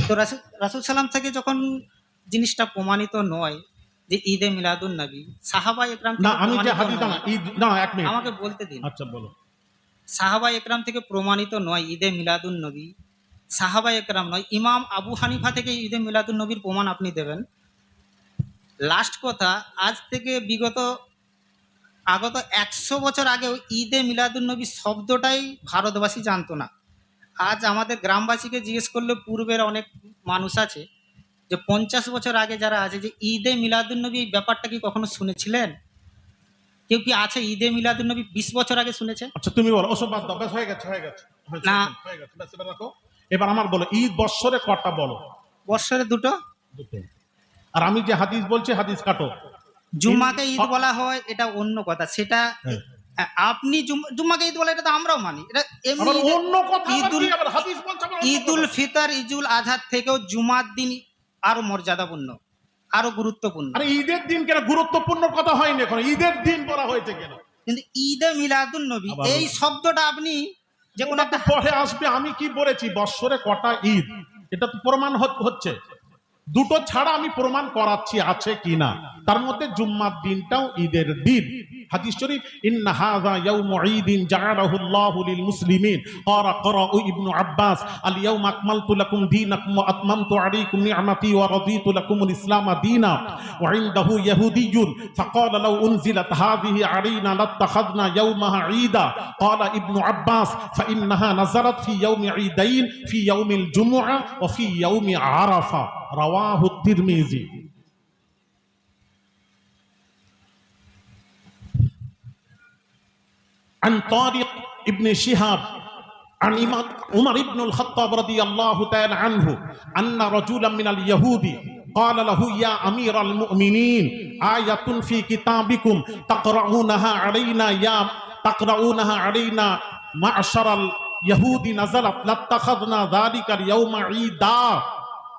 তো রাসূল সাল্লাম থেকে যখন জিনিসটা প্রমাণিত নয় যে ঈদে মিলাদুন নবী সাহাবায়ে একরাম না থেকে আমি যে প্রমাণিত হাদিস নয়, ঈদ না, এক মিনিট আমাকে বলতে দিন। আচ্ছা বলো। সাহাবায়ে একরাম থেকে প্রমাণিত নয় ঈদে মিলাদুন নবী, সাহাবায়ে একরাম নয়, ইমাম আবু হানিফা থেকে ঈদে মিলাদুন নবীর প্রমাণ আপনি দেবেন। লাস্ট কথা, আজ থেকে আগত 100 বছর আগেও ঈদে মিলাদুন নবী শব্দটাই ভারতবাসী জানতো না। আজ আমাদের গ্রামবাসীকে জিজ্ঞেস করলে পূর্বের অনেক মানুষ আছে যে 50 বছর আগে যারা আছে যে ঈদে মিলাদুন নবী এই ব্যাপারটা কি কখনো শুনেছিলেন? কেউ কি আছে ঈদে মিলাদুন নবী 20 বছর আগে শুনেছে? আচ্ছা তুমি বলো, ওসব বাদ দাও, ব্যাস হয়ে গেছে হয়ে গেছে হয়েছে, না। হয়ে গেছে, ব্যাস এবার রাখো। এবার আমার বলো, ঈদ বৎসরে কটা বলো? বৎসরে দুটো। দুটো। আর আমি যে হাদিস বলছি হাদিস কাটো। জুম্মাকে ঈদ বলা হয় এটা অন্য কথা, সেটা হ্যাঁ। আপনি জুম্মাকে ঈদ বলা এটা তো আমরাও মানি। এটা এমনি আবার অন্য কথা আবার ঈদুল কি, আবার হাদিস বলছে আবার অন্য ঈদুল কথা। ফিতর ঈদুল আজহার থেকেও জুমার দিন আরো মর্যাদাপূর্ণ, আরো গুরুত্বপূর্ণ। আরে ঈদের দিন কেন গুরুত্বপূর্ণ কথা হয়নি এখন, ঈদের দিন বলা হয়েছে কেন? কিন্তু ঈদে মিলাদুন নবী আবার এই শব্দটা আপনি যে কোনো ওটা তো একটা পরে আসবে। আমি কি বলেছি বৎসরে কটা ঈদ, এটা তো প্রমাণ হচ্ছে। দুটো ছাড়া আমি প্রমাণ করাচ্ছি আছে কিনা। তার মধ্যে জুম্মার দিনটাও ঈদের দিন। হাদিস শরীফ, ইন্না হাযা ইয়াউমু ঈদিন জাআলাহু আল্লাহু লিল মুসলিমিন ক্বারাউ ইবনু আব্বাস আল ইয়াউমা আকমালতু লাকুম দীনাকুম ওয়া আতমামতু আলাইকুম নি'মাতি ওয়া রাদিতু লাকুমুল ইসলাম দীনা ওয়া ইনদাহু ইয়াহুদিয়্যুন ফাকালা লাউ উনজিলাত হাযিহি আলাইনা লাত্তাখাযনা ইয়াউমাহা ঈদা ক্বালা ইবনু আব্বাস ফাইন্নাহা নাযারাত ফি ইয়াউমি ঈদাইন ফি ইয়াউমিল জুমুআহ ওয়া ফি ইয়াউমি আরাফা রাওয়াহু তিরমিজি। عن طارق ابن شهاب عن عمر بن الخطاب رضي الله تعالى عنه أن رجلا من اليهود قال له يا أمير المؤمنين آية في كتابكم تقرؤونها علينا معشر اليهود نزلت لاتخذنا ذلك اليوم عيدا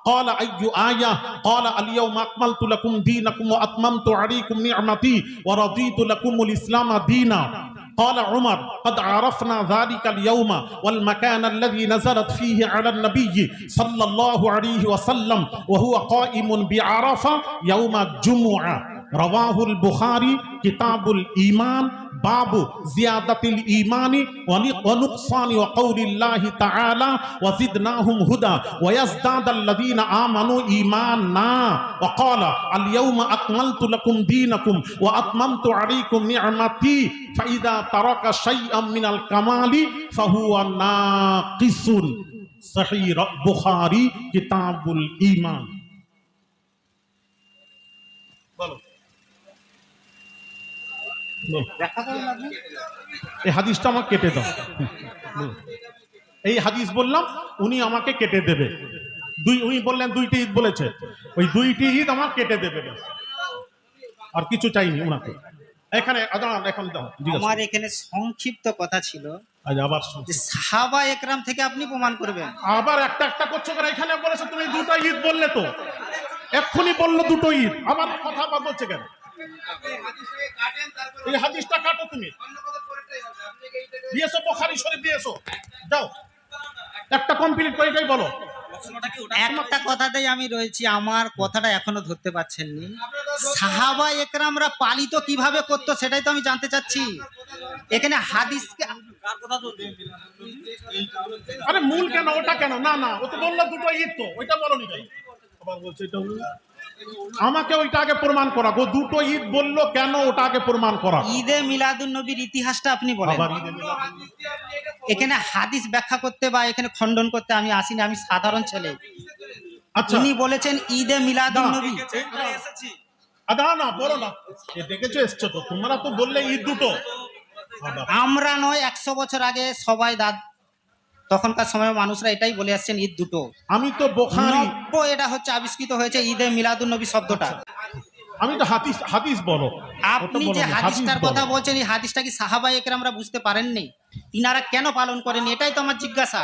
قال أي آية قال اليوم أكملت لكم دينكم وأتممت عليكم نعمتي ورضيت لكم الإسلام دينا قال عمر قد عرفنا ذلك اليوم والمكان الذي نزلت فيه على النبي صلى الله عليه وسلم وهو قائم بعرفة يوم الجمعة رواه البخاري كتاب الإيمان باب زيادة الإيمان ونقصان وقول الله تعالى وزدناهم هدى ويزداد الذين آمنوا إيمانا وقال اليوم أكملت لكم دينكم وأتممت عليكم نعمتي فإذا ترك شيئا من الكمال فهو ناقص صحيح البخاري كتاب الإيمان এই হাদিসটা আমাকে কেটে দাও এই হাদিস বললাম উনি আমাকে কেটে দেবে উনি বললেন দুইটি ঈদ বলেছে ওই দুইটি ঈদ আমার কেটে দেবে আর কিছু চাইনি ওনাকে এখানে এখন দাও আমার এখানে সংক্ষিপ্ত কথা ছিল আবার যে সাহাবা একরাম থেকে আপনি প্রমাণ করবেন আবার একটা একটা করছো কেন এখানে বলেছো তুমি দুটো ঈদ বললে তো এক্ষুনি বললো দুটো ঈদ আবার কথা বলছে কেন এই হাদিসটা কাটো তুমি দিয়েছো বুখারী শরীফ দিয়েছো যাও একটা কমপ্লিট করে এটাই বলো একটা কথাতেই আমি রয়েছি আমার কথাটা এখনো ধরতে পারছেননি সাহাবা একরামরা পালিত কিভাবে করতো সেটাই তো আমি জানতে চাচ্ছি এখানে হাদিসকে আরে মূল কেন ওটা কেন না না ও তো বললো দুটো ঈদ তো ওইটা বলনি ভাই আবার বলছে এটা আমাকে ওইটা আগে প্রমাণ করা গো দুটো ঈদ বললো কেন ওটা আগে প্রমাণ করা ঈদে মিলাদুন নবীর ইতিহাসটা আপনি বলেন এখানে হাদিস ব্যাখ্যা করতে বা এখানে খণ্ডন করতে আমি আসিনি আমি সাধারণ ছেলে আচ্ছা উনি বলেছেন ঈদে মিলাদুন নবী আদা না বলো না দেখেছো এসছো তো তোমরা তো বললে ঈদ দুটো আমরা নয় 100 বছর আগে সবাই তখনকার সময় মানুষরা এটাই বলে আসছেন ঈদ দুটো আমি তো বুখারী এটা হচ্ছে আবিষ্কৃত হয়েছে ঈদে মিলাদুন নবী শব্দটা আমি তো হাদিস বলো আপনি যে হাদিসটার কথা বলছেন এই হাদিসটা কি সাহাবা একরামরা বুঝতে পারেননি তিনারা কেন পালন করেননি এটাই তো আমার জিজ্ঞাসা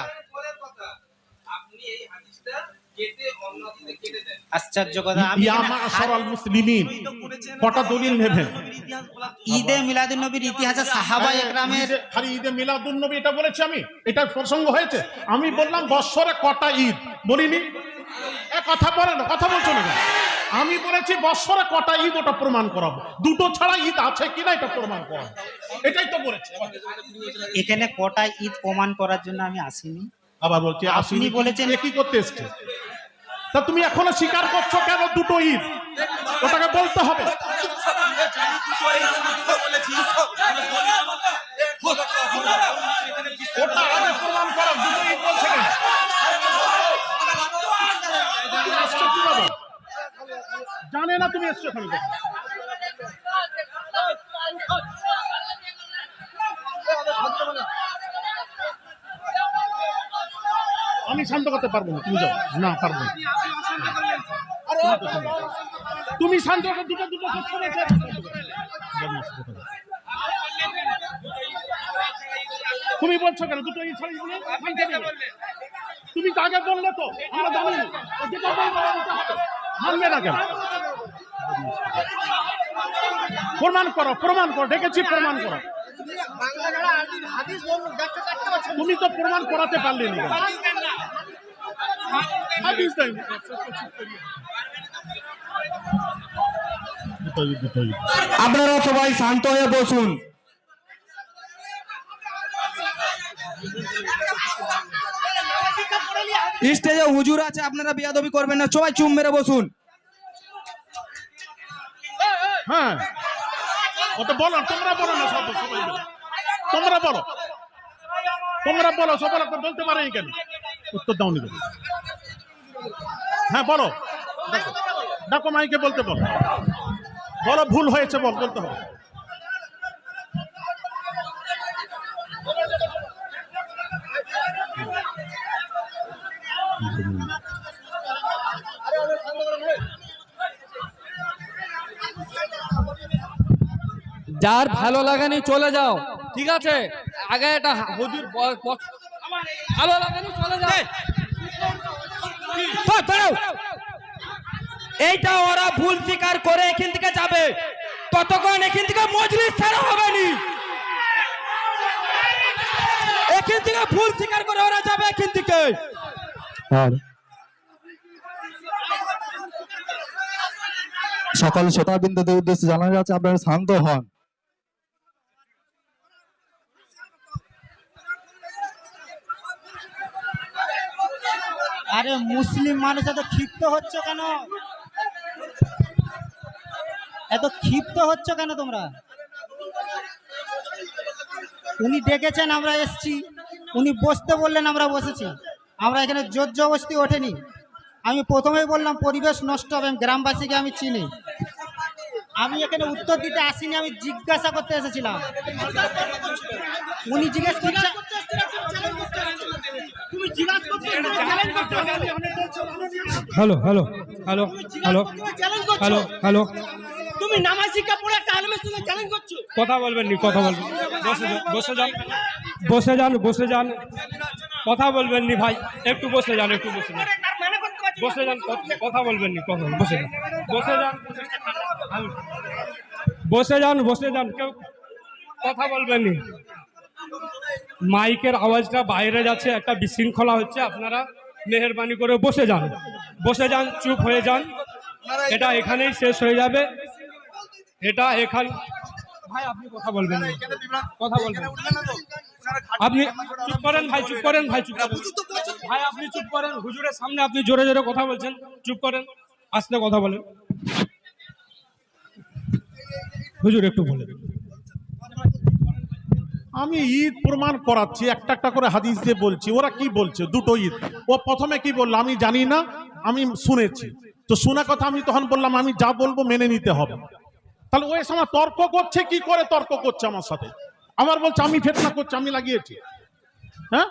আশ্চর্য কথা ইয়া মাশারাল মুসলিমিন কটা দলিল নেবেন ঈদে মিলাদুন নবীর ইতিহাসে সাহাবা একরামের খালি ঈদে মিলাদুন নবী এটা বলেছি আমি এটা প্রসঙ্গ হয়েছে আমি বললাম বছরে কটা ঈদ বলিনি এক কথা বলেন কথা বলছো না আমি বলেছি বছরে কটা ঈদ ওটা প্রমাণ করাবো দুটো ছাড়া ঈদ আছে কিনা এটা প্রমাণ করাবো এটাই তো বলেছি এখানে কটা ঈদ প্রমাণ করার জন্য আমি আসিনি আবার বলছি আপনি বলেছেন কি করতে এসছে তা তুমি এখনো স্বীকার করছো কেন দুটো ঈদ ওটাকে বলতে হবে ওটা আগে প্রমাণ করো দুটো ঈদ বলছে কেন জানে না তুমি এসছো এখানে আমি শান্ত করতে পারবো না তুমি যাও না পারবো না তুমি শান্ত দুটো দুটো তুমি বলছো কেন দুটো তুমি তো আগে বললে তো আমরা জানি মানবে না কেন প্রমাণ করো দেখেছি প্রমাণ করো তুমি তো প্রমাণ করাতে পারলে না আপনারা সবাই শান্ত হয়ে বসুন স্টেজে হুজুর আছে আপনারা বেয়াদবি করবেন না সবাই চুপ মেরে বসুন হ্যাঁ ওটা বলো তোমরা বলো না সবাই তোমরা বলো সবাই বলতে পারে কেন উত্তর দাও নি হ্যাঁ বলো ডাকো মাইকে বলতে বলো ভুল হয়েছে বলতে হবে যার ভালো লাগেনি চলে যাও, ঠিক আছে? আগে এটা হুজুর ভালো লাগেনি চলে যাও। দাঁড়াও, এইটা ওরা ভুল স্বীকার করে এখান থেকে যাবে, ততক্ষণ এখান থেকে মজলিস ছাড়া হবে নি। এখান থেকে ভুল স্বীকার করে ওরা যাবে এখান থেকে। সকল শ্রোতাবৃন্দদের উদ্দেশ্যে জানানো যাচ্ছে আপনারা শান্ত হন। আরে মুসলিম মানুষ এত ক্ষিপ্ত হচ্ছে কেন? এত ক্ষিপ্ত হচ্ছে কেন তোমরা? উনি ডেকেছেন, আমরা এসছি, উনি বসতে বললেন, আমরা বসেছি। আমরা এখানে জোর জবরদস্তি ওঠেনি। আমি প্রথমেই বললাম পরিবেশ নষ্ট হবে, গ্রামবাসীকে আমি চিনি। আমি এখানে উত্তর দিতে আসিনি, আমি জিজ্ঞাসা করতে এসেছিলাম। উনি জিজ্ঞেস করছেন, hello hello hello hello hello hello, তুমি নামাজ শিক্ষা পড়ে একটা আলেমের সঙ্গে চ্যালেঞ্জ করছো। কথা বলবেন নি, কথা বলবেন। বসে যান, বসে যান, বসে যান, কথা বলবেন নি ভাই, একটু বসে যান, একটু বসে যান, বসে যান, কথা বলবেন নি, কথা বসে যান, বসে যান, বসে যান, বসে যান, কেউ কথা বলবেন নি। মাইকের আওয়াজটা বাইরে যাচ্ছে, একটা বিশৃঙ্খলা হচ্ছে, আপনারা মেহেরবানি করে বসে যান, বসে যান, চুপ হয়ে যান। এটা এখানেই শেষ হয়ে যাবে, এটা এখান। ভাই আপনি কথা বলবেন না, কথা বলবেন, আপনি চুপ করেন ভাই, চুপ করেন ভাই, চুপ করেন ভাই, আপনি চুপ করেন। হুজুরের সামনে আপনি জোরে জোরে কথা বলছেন, চুপ করেন, আস্তে কথা বলেন। হুজুর একটু বলেন। আমি ঈদ প্রমাণ করাচ্ছি, একটা একটা করে হাদিস দিয়ে বলছি। ওরা কি বলছে? দুটো ঈদ। ও প্রথমে কি বললো আমি জানি না, আমি শুনেছি। তো শোনা কথা আমি তখন বললাম আমি যা বলবো মেনে নিতে হবে। তাহলে ওই সময় তর্ক করছে, কি করে তর্ক করছে আমার সাথে? আমার বলছে আমি ফিতনা করছি, আমি লাগিয়েছি। হ্যাঁ,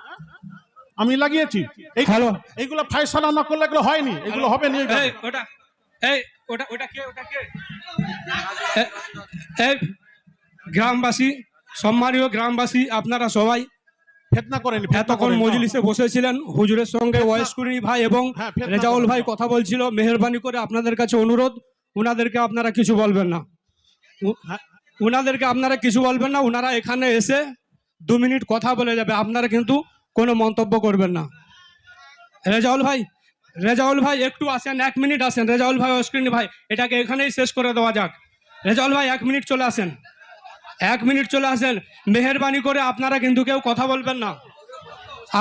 আমি লাগিয়েছি। এইগুলো ফায়সালা না করলে এগুলো হয়নি, এগুলো হবে না। ওটা এই ওটা ওটা কে, ওটা কে? এই গ্রামবাসী, সম্মানীয় গ্রামবাসী, আপনারা সবাই ফিতনা করেন। এতক্ষণ মজলিসে বসেছিলেন, হুজুরের সঙ্গে ওয়াইসকুরি ভাই এবং রেজাউল ভাই কথা বলছিল। মেহেরবানি করে আপনাদের কাছে অনুরোধ, উনাদেরকে আপনারা কিছু বলবেন না, উনাদেরকে আপনারা কিছু বলবেন না। উনারা এখানে এসে 2 মিনিট কথা বলে যাবে, আপনারা কিন্তু কোনো মন্তব্য করবেন না। রেজাউল ভাই, রেজাউল ভাই একটু আসেন, 1 মিনিট আসেন। রেজাউল ভাই, ওয়াইসকুরি ভাই, এটাকে এখানেই শেষ করে দেওয়া যাক। রেজাউল ভাই 1 মিনিট চলে আসেন, 1 মিনিট চলে আসেন। মেহেরবানি করে আপনারা কিন্তু কেউ কথা বলবেন না,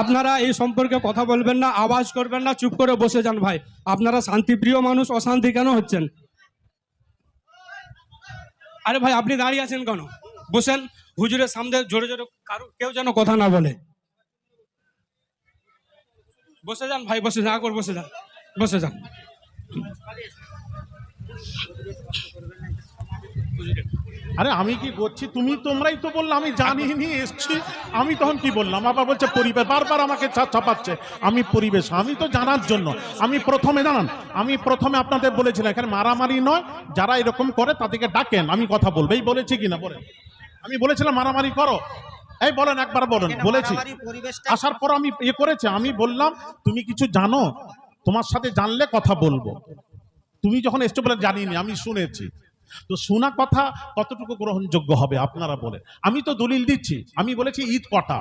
আপনারা এই সম্পর্কে কথা বলবেন না, আওয়াজ করবেন না, চুপ করে বসে যান ভাই। আপনারা শান্তিপ্রিয় মানুষ, অশান্তি কেন হচ্ছেন? আরে ভাই আপনি দাঁড়িয়ে আছেন কেন? বসেন। হুজুরের সামনে জোরে জোরে কারো কেউ যেন কথা না বলে। বসে যান ভাই, বসে যান, আগর বসে যান, বসে যান। আরে আমি কি করছি? তোমরাই তো বললে আমি জানি নিয়ে এসছি। আমি তখন কি বললাম? আবার বলছে পরিবেশ, বারবার আমাকে ছাপাচ্ছে। আমি পরিবেশ, আমি তো জানার জন্য। আমি প্রথমে আপনাদের বলেছিলাম এখানে মারামারি নয়, যারা এরকম করে তাদেরকে ডাকেন, আমি কথা বলবো। এই বলেছি কিনা বলেন? আমি বলেছিলাম মারামারি করো, এই বলেন, একবার বলেন। বলেছি। আসার পর আমি করেছে, আমি বললাম তুমি কিছু জানো, তোমার সাথে জানলে কথা বলবো। তুমি যখন এসছো বলে জানিনি, আমি শুনেছি। তো শোনা কথা কতটুকু গ্রহণযোগ্য হবে আপনারা বলেন। আমি তো দলিল দিচ্ছি, আমি বলেছি ঈদ কটা।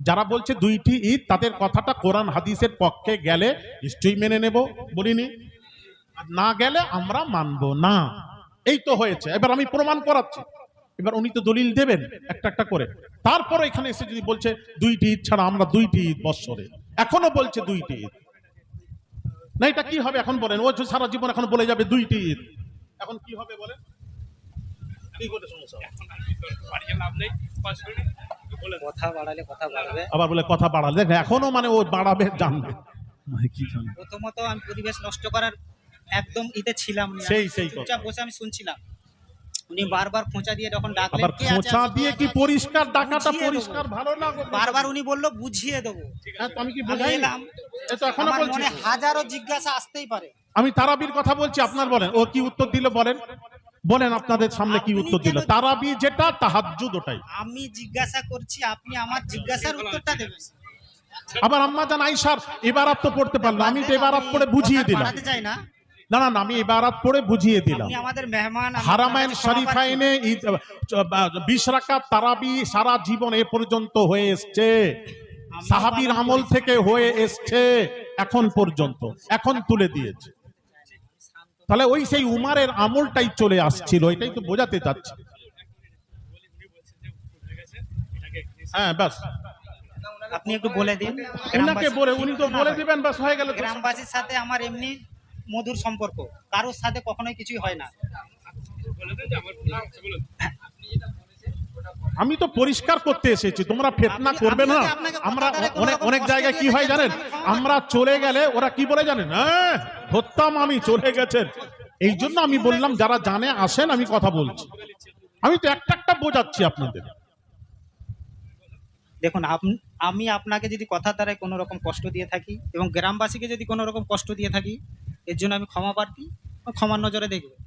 যারা বলছে 2টি ঈদ, তাদের কথাটা কোরআন হাদিসের পক্ষে গেলে নিশ্চয়ই মেনে নেব, বলিনি? আর না গেলে আমরা মানব না। এই তো হয়েছে। এবার আমি প্রমাণ করাচ্ছি, এবার উনি তো দলিল দেবেন একটা একটা করে। তারপর এখানে এসে যদি বলছে 2টি ঈদ ছাড়া আমরা 2টি ঈদ বৎসরে, এখনো বলছে 2টি ঈদ, না এটা কি হবে এখন বলেন? ও সারা জীবন এখন বলে যাবে 2টি ঈদ, এখন কি হবে বলেন? কি করে সমস্যা? কথা বাড়ালে কথা বাড়বে, আবার বলে কথা বাড়ালে, এখনো মানে ও বাড়াবে, জানবে। প্রথমত আমি পরিবেশ নষ্ট করার একদম ঈদে ছিলাম না, সেই চুপচাপ বসে আমি শুনছিলাম। উনি বারবার খোঁচা দিয়ে যখন ডাকলেন, আবার কে আছে, খোঁচা আছে, দিয়ে কে কি আছে? পরিষ্কার ডাকাটা বুঝিয়ে পরিষ্কার দেবো। ভালো না গো? বারবার উনি বললো বুঝিয়ে দেবো। হ্যাঁ, তো আমি কি আমি বুঝাই এলাম, এ তো এখনো আমার বলছি মনে হাজারো জিজ্ঞাসা আসতেই পারে। আমি তারাবির কথা বলছি, আপনার বলেন ও কি উত্তর দিল বলেন, বলেন আপনাদের সামনে কি আপনি উত্তর দিল? কেন- তারাবি যেটা তাহাজ্জুদ ওটাই। আমি জিজ্ঞাসা করছি, আপনি আমার জিজ্ঞাসার উত্তরটা দেবেন। আবার আম্মা জান আয়েশার ইবারাত তো পড়তে পারলো, আমি তো ইবারাত পড়ে বুঝিয়ে কথা দিলাম। বাড়াতে চাই না, না না না, আমি ইবারাত পড়ে বুঝিয়ে দিলাম। আপনি আমাদের মেহমান, আমি হারামাইন আপনার কাছে ক্ষমা শরীফাইনে 20 রাকাত তারাবি সারা জীবন এ পর্যন্ত হয়ে এসছে, প্রার্থী। সাহাবীর আমিও আমল পালন থেকে হয়ে এসছে এখন পর্যন্ত, এখন তুলে দিয়েছে। তাহলে ওই সেই উমারের আমলটাই চলে আসছিল, এটাই তো বোঝাতে চাচ্ছি। হ্যাঁ ব্যাস, করেছি। আপনি একটু বলে দিন। উনাকে বলে, উনি তো বলে দিবেন, ব্যাস হয়ে গেল তো। গ্রামবাসীর সাথে আমার এমনি মধুর সম্পর্ক, কারোর সাথে কখনোই কিছুই হয় না। আমি তো পরিষ্কার করতে এসেছি, তোমরা ফেতনা আপনি- করবে না। আপনাকে আমরা কথাটারে কোনো অনেক রকম অনেক কষ্ট জায়গায় কি দিয়ে হয় জানেন, দেখেন, আমি ক্ষমা আমরা চলে গেলে ওরা কি বলে জানেন, হ্যাঁ ধরতাম আমি, চলে গেছেন। এই জন্য আমি বললাম যারা জানে আসেন, আমি কথা বলছি, আমি তো একটা একটা বোঝাচ্ছি আপনাদের। দেখুন, আমি আপনাকে যদি কথার দ্বারাই কোনো রকম কষ্ট দিয়ে থাকি এবং গ্রামবাসীকে যদি কোনো রকম কষ্ট দিয়ে থাকি, এর জন্য আমি ক্ষমা প্রার্থী, ক্ষমার নজরে দেখবে।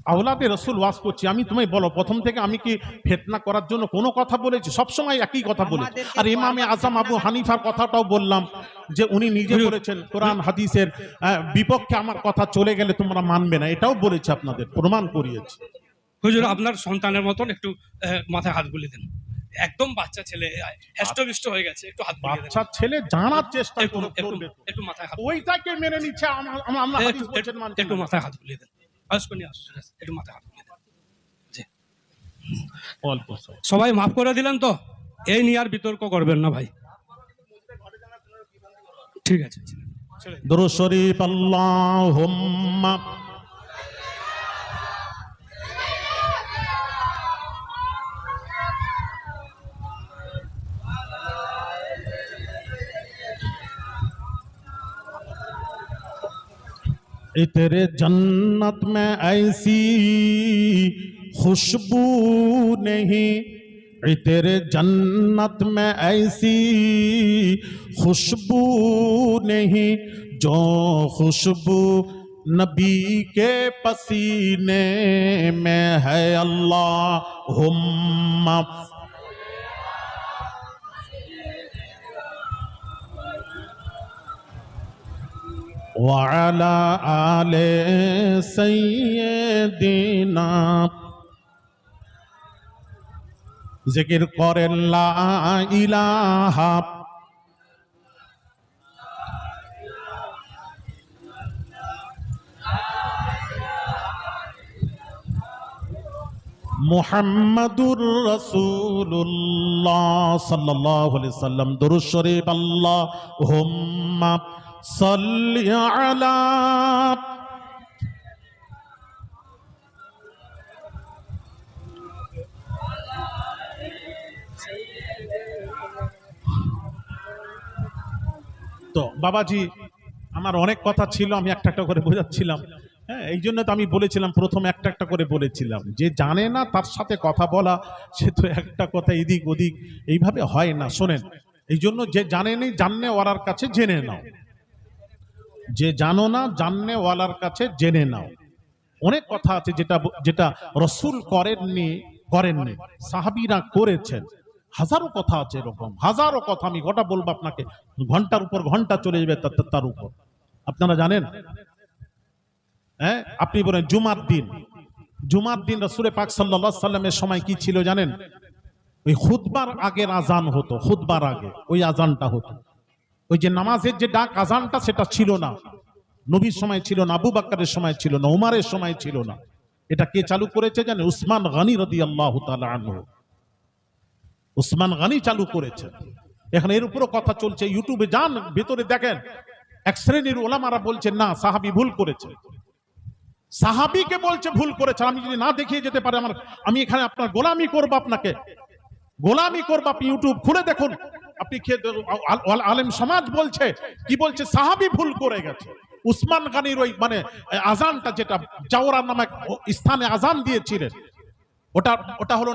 আওলাদে রসুল ওয়াজ করছি, আমি তুমি বলো প্রথম থেকে আমি কি ফিতনা করার জন্য কোনো কথা বলেছি? সবসময় একই কথা বলেছি। আমাদেরকে আর ইমামে বারবার আজম আবু ফিতনা- হানিফার কথাটাও বললাম যে উনি নিজে বলেছেন কোরআন হাদিসের বিপক্ষে আমার কথা চলে গেলে তোমরা মানবে না, এটাও বলেছি, আপনাদের প্রমাণ করিয়েছি। হুজুর আপনার সন্তানের মতন একটু মাথায় হাত বুলিয়ে দেন। একদম বাচ্চা ছেলে, হেষ্টবিষ্ট হয়ে গেছে, একটু হাত বুলিয়ে দেন। বাচ্চা ছেলে জানার চেষ্টা একটু করো, একটু করবে তো। একটু মাথায় হাত, ওইটাকে মেনে নিচ্ছে, আমরা হাদিস একটু বলছেন মানছি একটু না। মাথায় হাত বুলিয়ে দেন। আসুন আসুন, একটু মাথায় হাত বুলিয়ে দেন। জি। অল্প সময়। সবাই মাফ করে দিলেন তো? এই নিয়ে আর বিতর্ক করবেন না ভাই, ঠিক আছে? দুরূদ শরীফ আল্লাহুম্মা तेरे जन्नत में ऐसी खुशबू नहीं, तेरे जन्नत में ऐसी खुशबू नहीं जो खुशबू नबी के पसीने में है। अल्लाहुम्मा وعلى آل سيدنا জিকির করেন লা ইলাহা মুহাম্মাদুর রাসূলুল্লাহ সাল্লাল্লাহু আলাইহি সাল্লাম। দুরূদ শরীফ আল্লাহুম্মা সাল্লি আলা তো বাবাজি আমার অনেক কথা ছিল, আমি একটা একটা করে বোঝাচ্ছিলাম। হ্যাঁ, এই জন্য তো আমি বলেছিলাম প্রথম একটা একটা করে বলেছিলাম, যে জানে না তার সাথে কথা বলা, সে তো একটা কথা এদিক ওদিক এইভাবে হয় না। শোনেন, এই জন্য যে জানেনি জাননে ওয়ালার কাছে জেনে নাও, যে জানো না জাননে ওয়ালার কাছে জেনে নাও। অনেক কথা আছে যেটা যেটা রসুল করেননি, সাহাবীরা করেছেন। হাজারো কথা আছে, এরকম হাজারো কথা, আমি গোটা বলবো আপনাকে, ঘন্টার উপর ঘন্টা চলে যাবে তার উপর। আপনারা জানেন, হ্যাঁ আপনি বলেন জুমার দিন রাসূল পাক সাল্লাল্লাহু আলাইহি সাল্লামের সময় কি ছিল জানেন? ওই খুতবার আগের আজান হতো, খুতবার আগে ওই আজানটা হতো। ওই যে নামাজের যে ডাক আজানটা, সেটা ছিল না নবীর সময়, ছিল না আবু বকরের সময়, ছিল না উমারের সময়, ছিল না। এটা কে চালু করেছে জানেন? উসমান গনি রাদিয়াল্লাহু তাআলা আনহু। উসমান গনি চালু করেছে। এখন এর উপরও কথা চলছে, ইউটিউবে যান, ভেতরে দেখেন, এক শ্রেণীর ওলামারা বলছেন না, সাহাবী ভুল করেছে। সাহাবীকে বলছে ভুল করেছে। আমি যদি না দেখিয়ে যেতে পারে, আমি এখানে আপনার গোলামি করব, আপনাকে গোলামি করব। আপনি ইউটিউব খুলে দেখুন, আপনি আলেম সমাজ বলছে কি বলছে, সাহাবী ভুল করে গেছে। উসমান গনির ওই মানে আজানটা, যেটা জাওরা নামক স্থানে আজান দিয়েছিলেন, ওটা ওটা হলো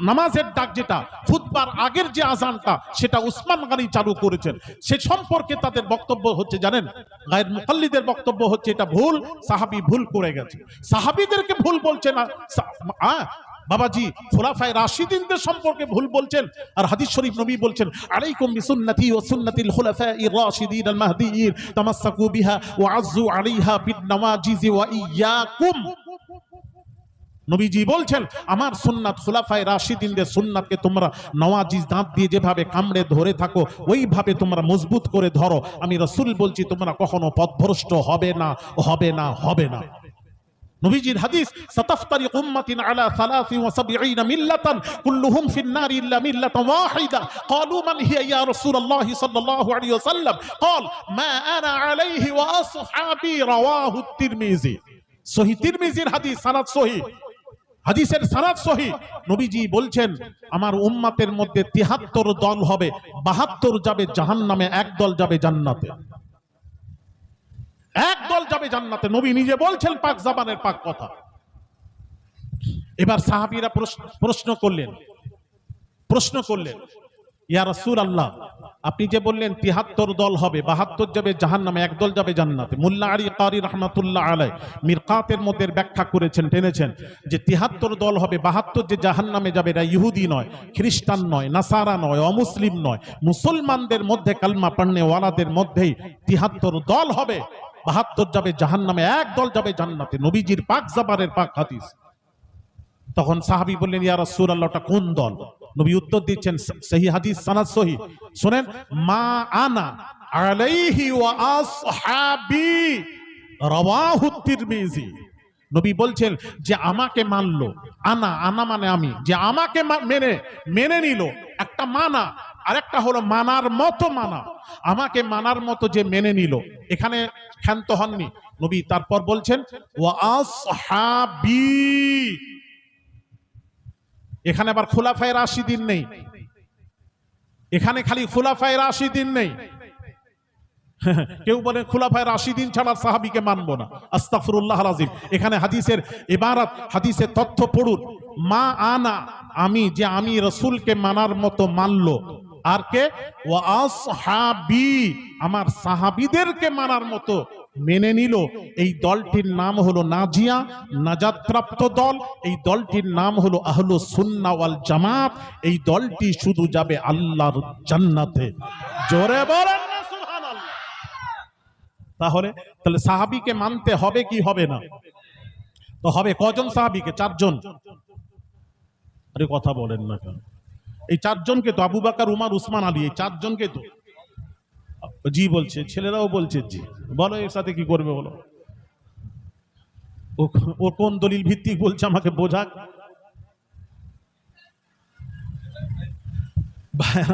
নামাজের ডাক, যেটা খুতবার আগের যে আজানটা সেটা উসমান গনি চালু করেছেন। সে সম্পর্কে তাদের বক্তব্য হচ্ছে জানেন, গায়ের মুকাল্লিদের বক্তব্য হচ্ছে এটা ভুল, সাহাবী ভুল করে গেছে। সাহাবীদেরকে ভুল বলছে না বাবাজি, খুলাফায়ে রাশিদিনদের সম্পর্কে ভুল বলছেন। আর হাদিস শরীফ নবী বলছেন, আলাইকুম বিসুন্নতি ওয়া সুন্নাতিল খুলাফায়ে রাশিদিন আল মাহদিয়িন তামাসসাকু বিহা ওয়া আযু আলাইহা বিন নওয়াজিজ ওয়া ইয়াকুম। নবীজি বলছেন, আমার সুন্নাত, খুলাফায়ে রাশিদিনদের সুন্নাতকে তোমরা নওয়াজিজ দাঁত দিয়ে যেভাবে কামড়ে ধরে থাকো ওইভাবে তোমরা মজবুত করে ধরো। আমি রাসূল বলছি তোমরা কখনো পথভ্রষ্ট হবে না, হবে না, হবে না। নবীজির হাদিস, সাতাফতারিক উম্মাতিন আলা 73 মিল্লাতান কুল্লুহুম ফিন নার ইল্লা মিল্লাতান ওয়াহিদা। ক্বালু মান হিয়া ইয়া রাসূলুল্লাহ সাল্লাল্লাহু আলাইহি ওয়াসাল্লাম? ক্বাল মা আনা আলাইহি ওয়া আসহাবি। রাওয়াহু তিরমিজি। সহিহ তিরমিজির হাদিস, সানাদ সহিহ, হাদিসের সানাদ সহিহ। নবীজি বলছেন, আমার উম্মতের মধ্যে 73 দল হবে, 72 যাবে জাহান্নামে, এক দল যাবে জান্নাতে। এক দল যাবে জান্নাতে, নবী নিজে বলছেন, পাক জাবানের পাক কথা। এবার সাহাবীরা প্রশ্ন করলেন, ইয়া রাসূলুল্লাহ, আপনি যে বললেন 73 দল হবে, 72 যাবে জাহান্নামে, এক দল যাবে জান্নাতে। মোল্লা আলী কারি রাহমাতুল্লাহ আলাইহি মিরকাতের মধ্যে ব্যাখ্যা করেছেন, টেনেছেন যে 73 দল হবে, 72 যে জাহান্নামে যাবে এরা ইহুদি নয়, খ্রিস্টান নয়, নাসারা নয়, অমুসলিম নয়, মুসলমানদের মধ্যে কালমা পড়নে ওয়ালাদের মধ্যেই 73 দল হবে, 72 যাবে জাহান্নামে, এক দল যাবে জান্নাতে। নবীজির পাক জাবানের পাক হাদিস। তখন সাহাবী বললেন, ইয়া রাসূলুল্লাহ, ওটা কোন দল? নবী উত্তর দিচ্ছেন, সহিহ হাদিস, সানাদ সহিহ, শুনেন, মা আনা আলাইহি ওয়া আসহাবি। রাওয়াহু তিরমিজি। নবী বলছেন যে আমাকে মানলো, আনা মানে আমি, যে আমাকে মেনে নিল, একটা মানা, আরেকটা হলো মানার মতো মানা। আমাকে মানার মতো যে মেনে নিল, এখানে ক্ষান্ত হননি নবী। তারপর বলছেন ওয়া আসহাবি। এখানে আবার খুলাফায়ে রাশিদিন নেই, এখানে খালি খুলাফায়ে রাশিদিন নেই। কেউ বলেন খুলাফায়ে রাশিদিন ছাড়া সাহাবীকে মানবো না, আস্তাগফিরুল্লাহল আযীম। এখানে হাদিসের ইবারত, হাদিসের তথ্য পড়ুন, মা আনা, আমি, যে আমি রাসূলকে মানার মতো মানলো, আর কে? ওয়া আসহাবি, আমার সাহাবীদেরকে মানার মতো মেনে নিল। এই দলটির নাম হলো নাজিয়া, নাজাতপ্রাপ্ত দল। এই দলটির নাম হলো আহলুস সুন্নাহ ওয়াল জামাত। এই দলটি শুধু যাবে আল্লাহর জান্নাতে। জোরে বলেন না সুবহানাল্লাহ। তাহলে সাহাবীকে মানতে হবে কি হবে না? তো হবে। কজন সাহাবীকে? 4 জন। আরে কথা বলেন না কেন? এই 4 জনকে তো, আবু বকর, উমর, উসমান, আলী, এই 4 জনকে তো জি বলছে, ছেলেরাও বলছে জি। বলো এর সাথে কি করবে বলো? ও কোন দলিল ভিত্তিক বলছে আমাকে বোঝাক।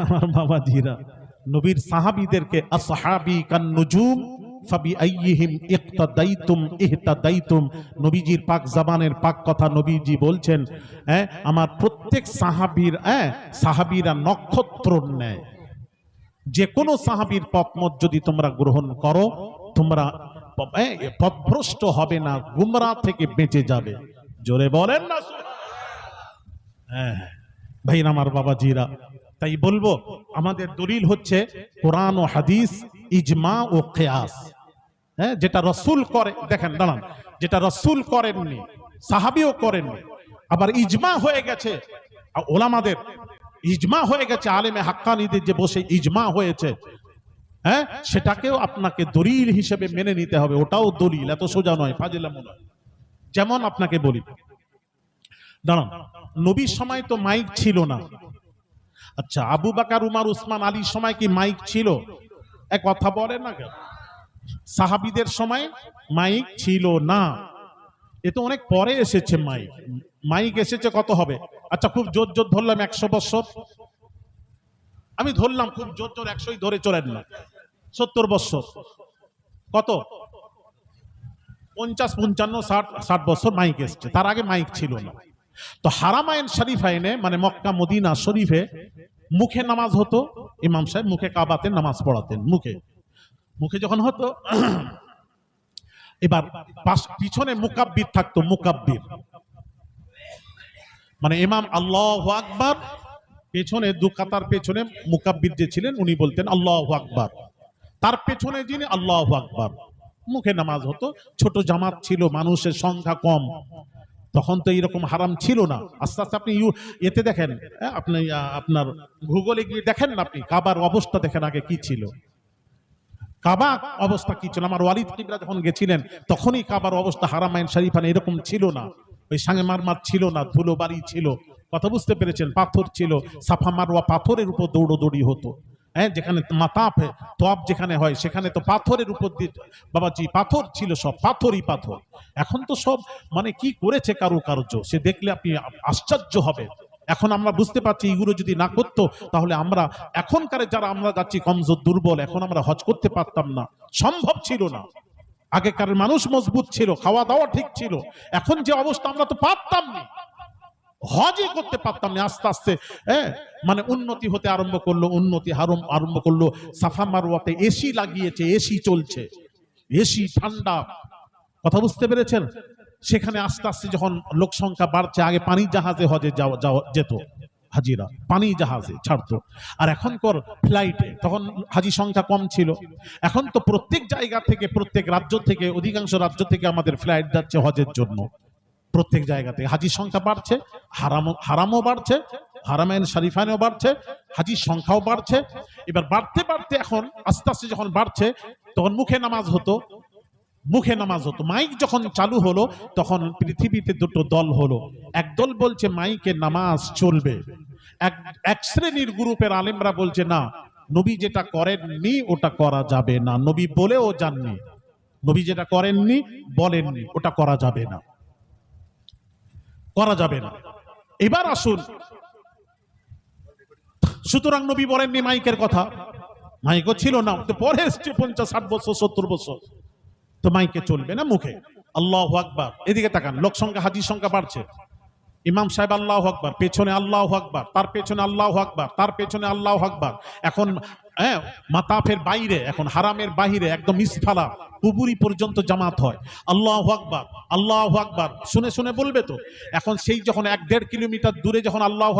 আমার বাবাজিরা, নবীর সাহাবীদেরকে আসহাবী কান নুজুম ফাবিআইয়িহিম ইক্তাদাইতুম ইহতাদাইতুম। নবীজির পাক জবানের পাক কথা নবীজি বলছেন, আমার প্রত্যেক সাহাবীরা নক্ষত্রর ন্যায়। যে কোনো সাহাবীর পথমত যদি তোমরা গ্রহণ করো, তোমরা পথভ্রষ্ট হবে না, গুমরাহ থেকে বেঁচে যাবে। জোরে বলেন না। হ্যাঁ ভাই আমার বাবাজিরা, তাই বলবো আমাদের দলিল হচ্ছে কোরআন ও হাদিস, ইজমা ও কিয়াস। যেটা রাসূল করে, দেখেন দাঁড়ান, যেটা রাসূল করেননি, সাহাবীও করেননি, আবার ইজমা হয়ে গেছে ওলামাদের, ইজমা হয়ে গেছে আলেমে হাক্কানীদের যে বসে ইজমা হয়েছে, সেটাকেও আপনাকে দলিল হিসেবে মেনে নিতে হবে। ওটাও দলিল, এত সোজা নয়, ফাজিলামো নয়। যেমন আপনাকে বলি, দাঁড়ান, নবীর সময় তো মাইক ছিল না। আচ্ছা, আবু বকর, উমর, উসমান, আলীর সময় কি মাইক ছিল? এক কথা বলেন না কেন? সাহাবীদের সময় মাইক ছিল না, এ তো অনেক পরে এসেছে মাইক। মাইক এসেছে কত হবে? আচ্ছা, খুব জোর জোর ধরলাম 100 বছর, আমি ধরলাম খুব জোর জোর 100ই ধরে চলেন না, 70 বছর, কত? 50, 55, 60 বছর মাইক এসছে। তার আগে মাইক ছিল না। তো হারামাইন শরীফাইনে, মানে মক্কা মদিনা শরীফে মুখে নামাজ হতো। ইমাম সাহেব মুখে কাবাতে নামাজ পড়াতেন, মুখে যখন হতো, এবার পিছনে মুকাব্বির থাকতো। মানে ইমাম আল্লাহু আকবার, পেছনে দু কাতার পেছনে মুকাব্বির যে ছিলেন উনি বলতেন আল্লাহু আকবার, তার পেছনে যিনি আল্লাহু আকবার, মুখে নামাজ হতো। ছোট জামাত ছিল, মানুষের সংখ্যা কম, তখন তো এইরকম হারাম ছিল না। আস্তে আস্তে আপনি এতে দেখেন, আপনি আপনার ভূগোলে গিয়ে দেখেন না, আপনি কাবার অবস্থা দেখেন আগে কি ছিল, কাবা অবস্থা কি ছিল। আমার ওয়ালিদ কিবরা যখন গেছিলেন তখনই কাবার অবস্থা, হারামাইন শরীফান এরকম ছিল না, ওই সাঙ্গে মারমার ছিল না, ধুলো বাড়ি ছিল, কথা বুঝতে পেরেছেন, পাথর ছিল, সাফা মারওয়া পাথরের উপর দৌড়োদৌড়ি হতো। হ্যাঁ, যেখানে মাতাফ তোয়াব যেখানে হয় সেখানে তো পাথরের উপর দিয়ে বাবাজি পাথর ছিল, সব পাথরই পাথর। এখন তো সব মানে কি করেছে কারুকার্য, সে দেখলে আপনি আশ্চর্য হবে। এখন আমরা বুঝতে পারছি এগুলো যদি না করতো তাহলে আমরা এখনকার যারা আমরা যাচ্ছি কমজোর দুর্বল, এখন আমরা হজ করতে পারতাম না, সম্ভব ছিল না। আগেকার মানুষ মজবুত ছিল, খাওয়া দাওয়া ঠিক ছিল, এখন যে অবস্থা আমরা তো পারতাম না, হজই করতে পারতাম না। আস্তে আস্তে মানে উন্নতি হতে আরম্ভ করলো, উন্নতি আরম্ভ করলো। সাফা মারওয়াতে এসি লাগিয়েছে, এসি চলছে, এসি ঠান্ডা, কথা বুঝতে পেরেছেন। সেখানে আস্তে আস্তে যখন লোক সংখ্যা বাড়ছে, আগে পানি জাহাজে হজে যাওয়া যেত, হাজিরা পানি জাহাজে ছাড়তো, আর এখনকার ফ্লাইটে, তখন হাজি সংখ্যা কম ছিল। এখন তো প্রত্যেক জায়গা থেকে, প্রত্যেক রাজ্য থেকে, অধিকাংশ রাজ্য থেকে আমাদের ফ্লাইট যাচ্ছে হজের জন্য। প্রত্যেক জায়গা থেকে হাজির সংখ্যা বাড়ছে, হারামও বাড়ছে, হারামাইন শরীফানেও বাড়ছে, হাজির সংখ্যাও বাড়ছে। এবার বাড়তে বাড়তে এখন আস্তে আস্তে যখন বাড়ছে, তখন মুখে নামাজ হতো, মুখে নামাজ হতো। মাইক যখন চালু হলো তখন পৃথিবীতে দুটো দল হলো। একদল বলছে মাইকে নামাজ চলবে, এক শ্রেণীর গ্রুপের আলেমরা বলছে না, নবী যেটা করেননি ওটা করা যাবে না, নবী বলেও যাননি, নবী যেটা করেননি বলেননি ওটা করা যাবে না, করা যাবে না। এবার আসুন, সুতরাং নবী বলেননি মাইকের কথা, মাইকও ছিল না, তো পরে এসছে 50, 60 বছর, 70 বছর, তো মাইকে চলবে না, মুখে আল্লাহু আকবার। এদিকে তাকান, লোক সংখ্যা, হাজির সংখ্যা বাড়ছে, ইমাম সাহেব আল্লাহু আকবার, পেছনে আল্লাহু আকবার, তার পেছনে আল্লাহু আকবার, তার পেছনে আল্লাহু আকবার। এখন মাতাফের বাইরে, এখন হারামের বাইরে একদম ইসফালা কুবুরি পর্যন্ত জামাত হয়, আল্লাহু আকবার, আল্লাহু আকবার, শুনে শুনে বলবে তো। এখন সেই যখন 1-1.5 কিলোমিটার দূরে যখন আল্লাহু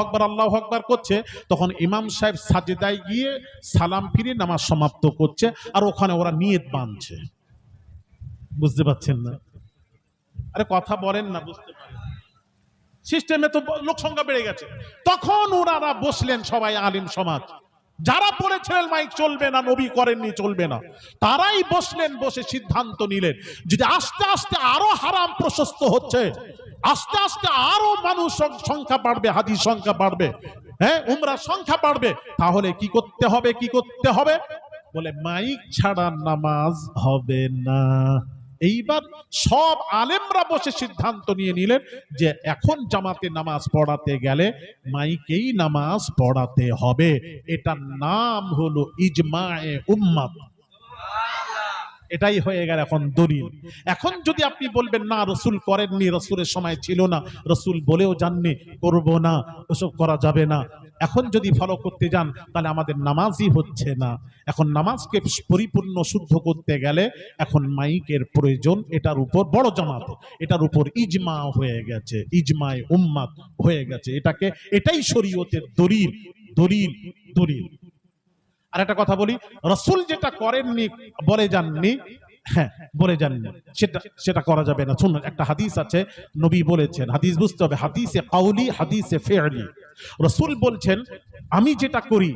আকবার করছে, তখন ইমাম সাহেব সাজেদায় গিয়ে সালাম ফিরে নামাজ সমাপ্ত করছে, আর ওখানে ওরা নিয়ত বাঁধছে। বুঝতে পারছেন না? আরে কথা বলেন না, বুঝতে পারেন সিস্টেমে তো লোক সংখ্যা বেড়ে গেছে। তখন ওনারা বসলেন সবাই, আলিম সমাজ যারা বলেছিলেন মাইক চলবে না, নবী করেননি, চলবে না, তারাই বসলেন, বসে সিদ্ধান্ত নিলেন যদি আস্তে আস্তে আরো হারাম প্রশস্ত হচ্ছে, আস্তে আস্তে আরো মানুষ সংখ্যা বাড়বে, হাজির সংখ্যা বাড়বে, উমরা সংখ্যা বাড়বে, তাহলে কি করতে হবে, কি করতে হবে? বলে মাইক ছাড়া নামাজ হবে না। এইবার সব আলেমরা বসে সিদ্ধান্ত নিয়ে নিলেন যে এখন জামাতে নামাজ পড়াতে গেলে মাইকেই নামাজ পড়াতে হবে। এটার নাম হলো ইজমায়ে উম্মাত। এটাই হয়ে গেল এখন দলিল। এখন যদি আপনি বলবেন না রসুল করেননি, রসুলের সময় ছিল না, রসুল বলেও জাননি, করব না, ওসব করা যাবে না, এখন যদি ফলো করতে যান তাহলে আমাদের নামাজই হচ্ছে না। এখন নামাজকে পরিপূর্ণ শুদ্ধ করতে গেলে এখন মাইকের প্রয়োজন। এটার উপর বড় জামাত, এটার উপর ইজমা হয়ে গেছে, ইজমায়ে উম্মাত হয়ে গেছে। এটাই শরীয়তের দলিল, দলিল, দলিল। আর একটা কথা বলি, রসুল যেটা করেননি, বলে যাননি, বলে যাননি, সেটা করা যাবে না। শুনুন, একটা হাদিস আছে, নবী বলেছেন, হাদিস বুঝতে হবে, হাদিসে কাউলি, হাদিসে ফেলি। রসুল বলছেন আমি যেটা করি,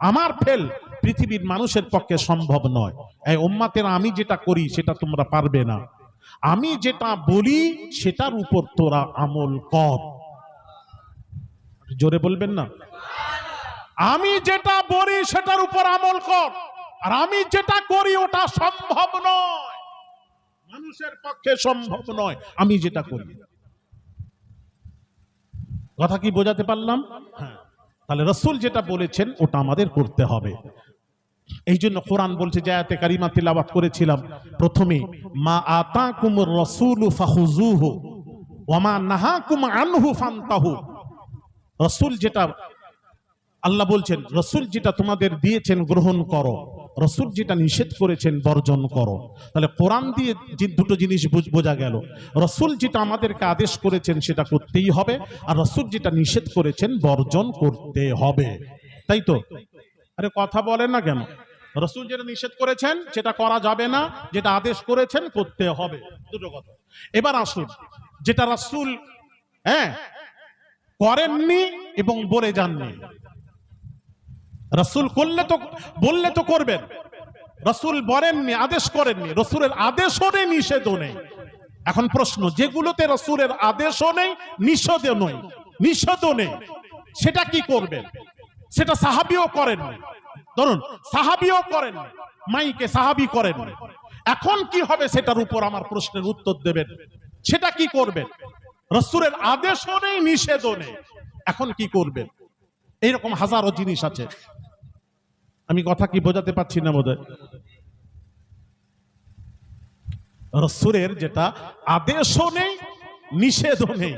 আমার ফেল পৃথিবীর মানুষের পক্ষে সম্ভব নয়। এই উম্মাতেরা আমি যেটা করি সেটা তোমরা পারবে না, আমি যেটা বলি সেটার উপর তোরা আমল কর। জোরে বলবেন না? আমি যেটা বলি সেটার উপর আমল কর, আর আমি যেটা করি ওটা সম্ভব নয়, মানুষের পক্ষে সম্ভব নয়, আমি যেটা করি। কথা কি বোঝাতে পারলাম? হ্যাঁ, তাহলে রাসূল যেটা বলেছেন ওটা আমাদের করতে হবে। এই জন্য কোরআন বলছে, যে আয়াতে কারিমা তিলাওয়াত করেছিলাম প্রথমে, মা আতাকুমুর রাসূলু ফাখুযুহু ওয়া মা নাহাকুম আনহু ফান্তাহু। রাসূল যেটা, আল্লাহ বলছেন রসুল যেটা তোমাদের দিয়েছেন গ্রহণ করো, রসুল যেটা নিষেধ করেছেন বর্জন করো। তাহলে কোরআন দিয়ে যে দুটো জিনিস বোঝা গেল, রসুল যেটা আমাদেরকে আদেশ করেছেন সেটা করতেই হবে, আর রসুল যেটা নিষেধ করেছেন বর্জন করতে হবে, তাই তো? আরে কথা বলেন না কেন? রসুল যেটা নিষেধ করেছেন সেটা করা যাবে না, যেটা আদেশ করেছেন করতে হবে, দুটো কথা। এবার আসুন, যেটা রসুল করেননি এবং বলে যাননি। রসুল করলে তো বললে তো করবেন, রসুল বলেননি, আদেশ করেননি, রসুলের আদেশও নেই নিষেধও নেই। এখন প্রশ্ন, যেগুলোতে রসুলের আদেশও নেই নিষেধও নেই সেটা কি করবেন? সেটা সাহাবিও করেননি, ধরুন সাহাবিও করেননি, মাইকে সাহাবি করেননি, এখন কি হবে সেটার উপর আমার প্রশ্নের উত্তর দেবেন। সেটা কি করবেন? রসুলের আদেশও নেই নিষেধও নেই, এখন কি করবেন? এইরকম হাজারো জিনিস আছে। আমি কথা কি বোঝাতে পারছি না বোধহয়? রসুলের যেটা আদেশও নেই নিষেধও নেই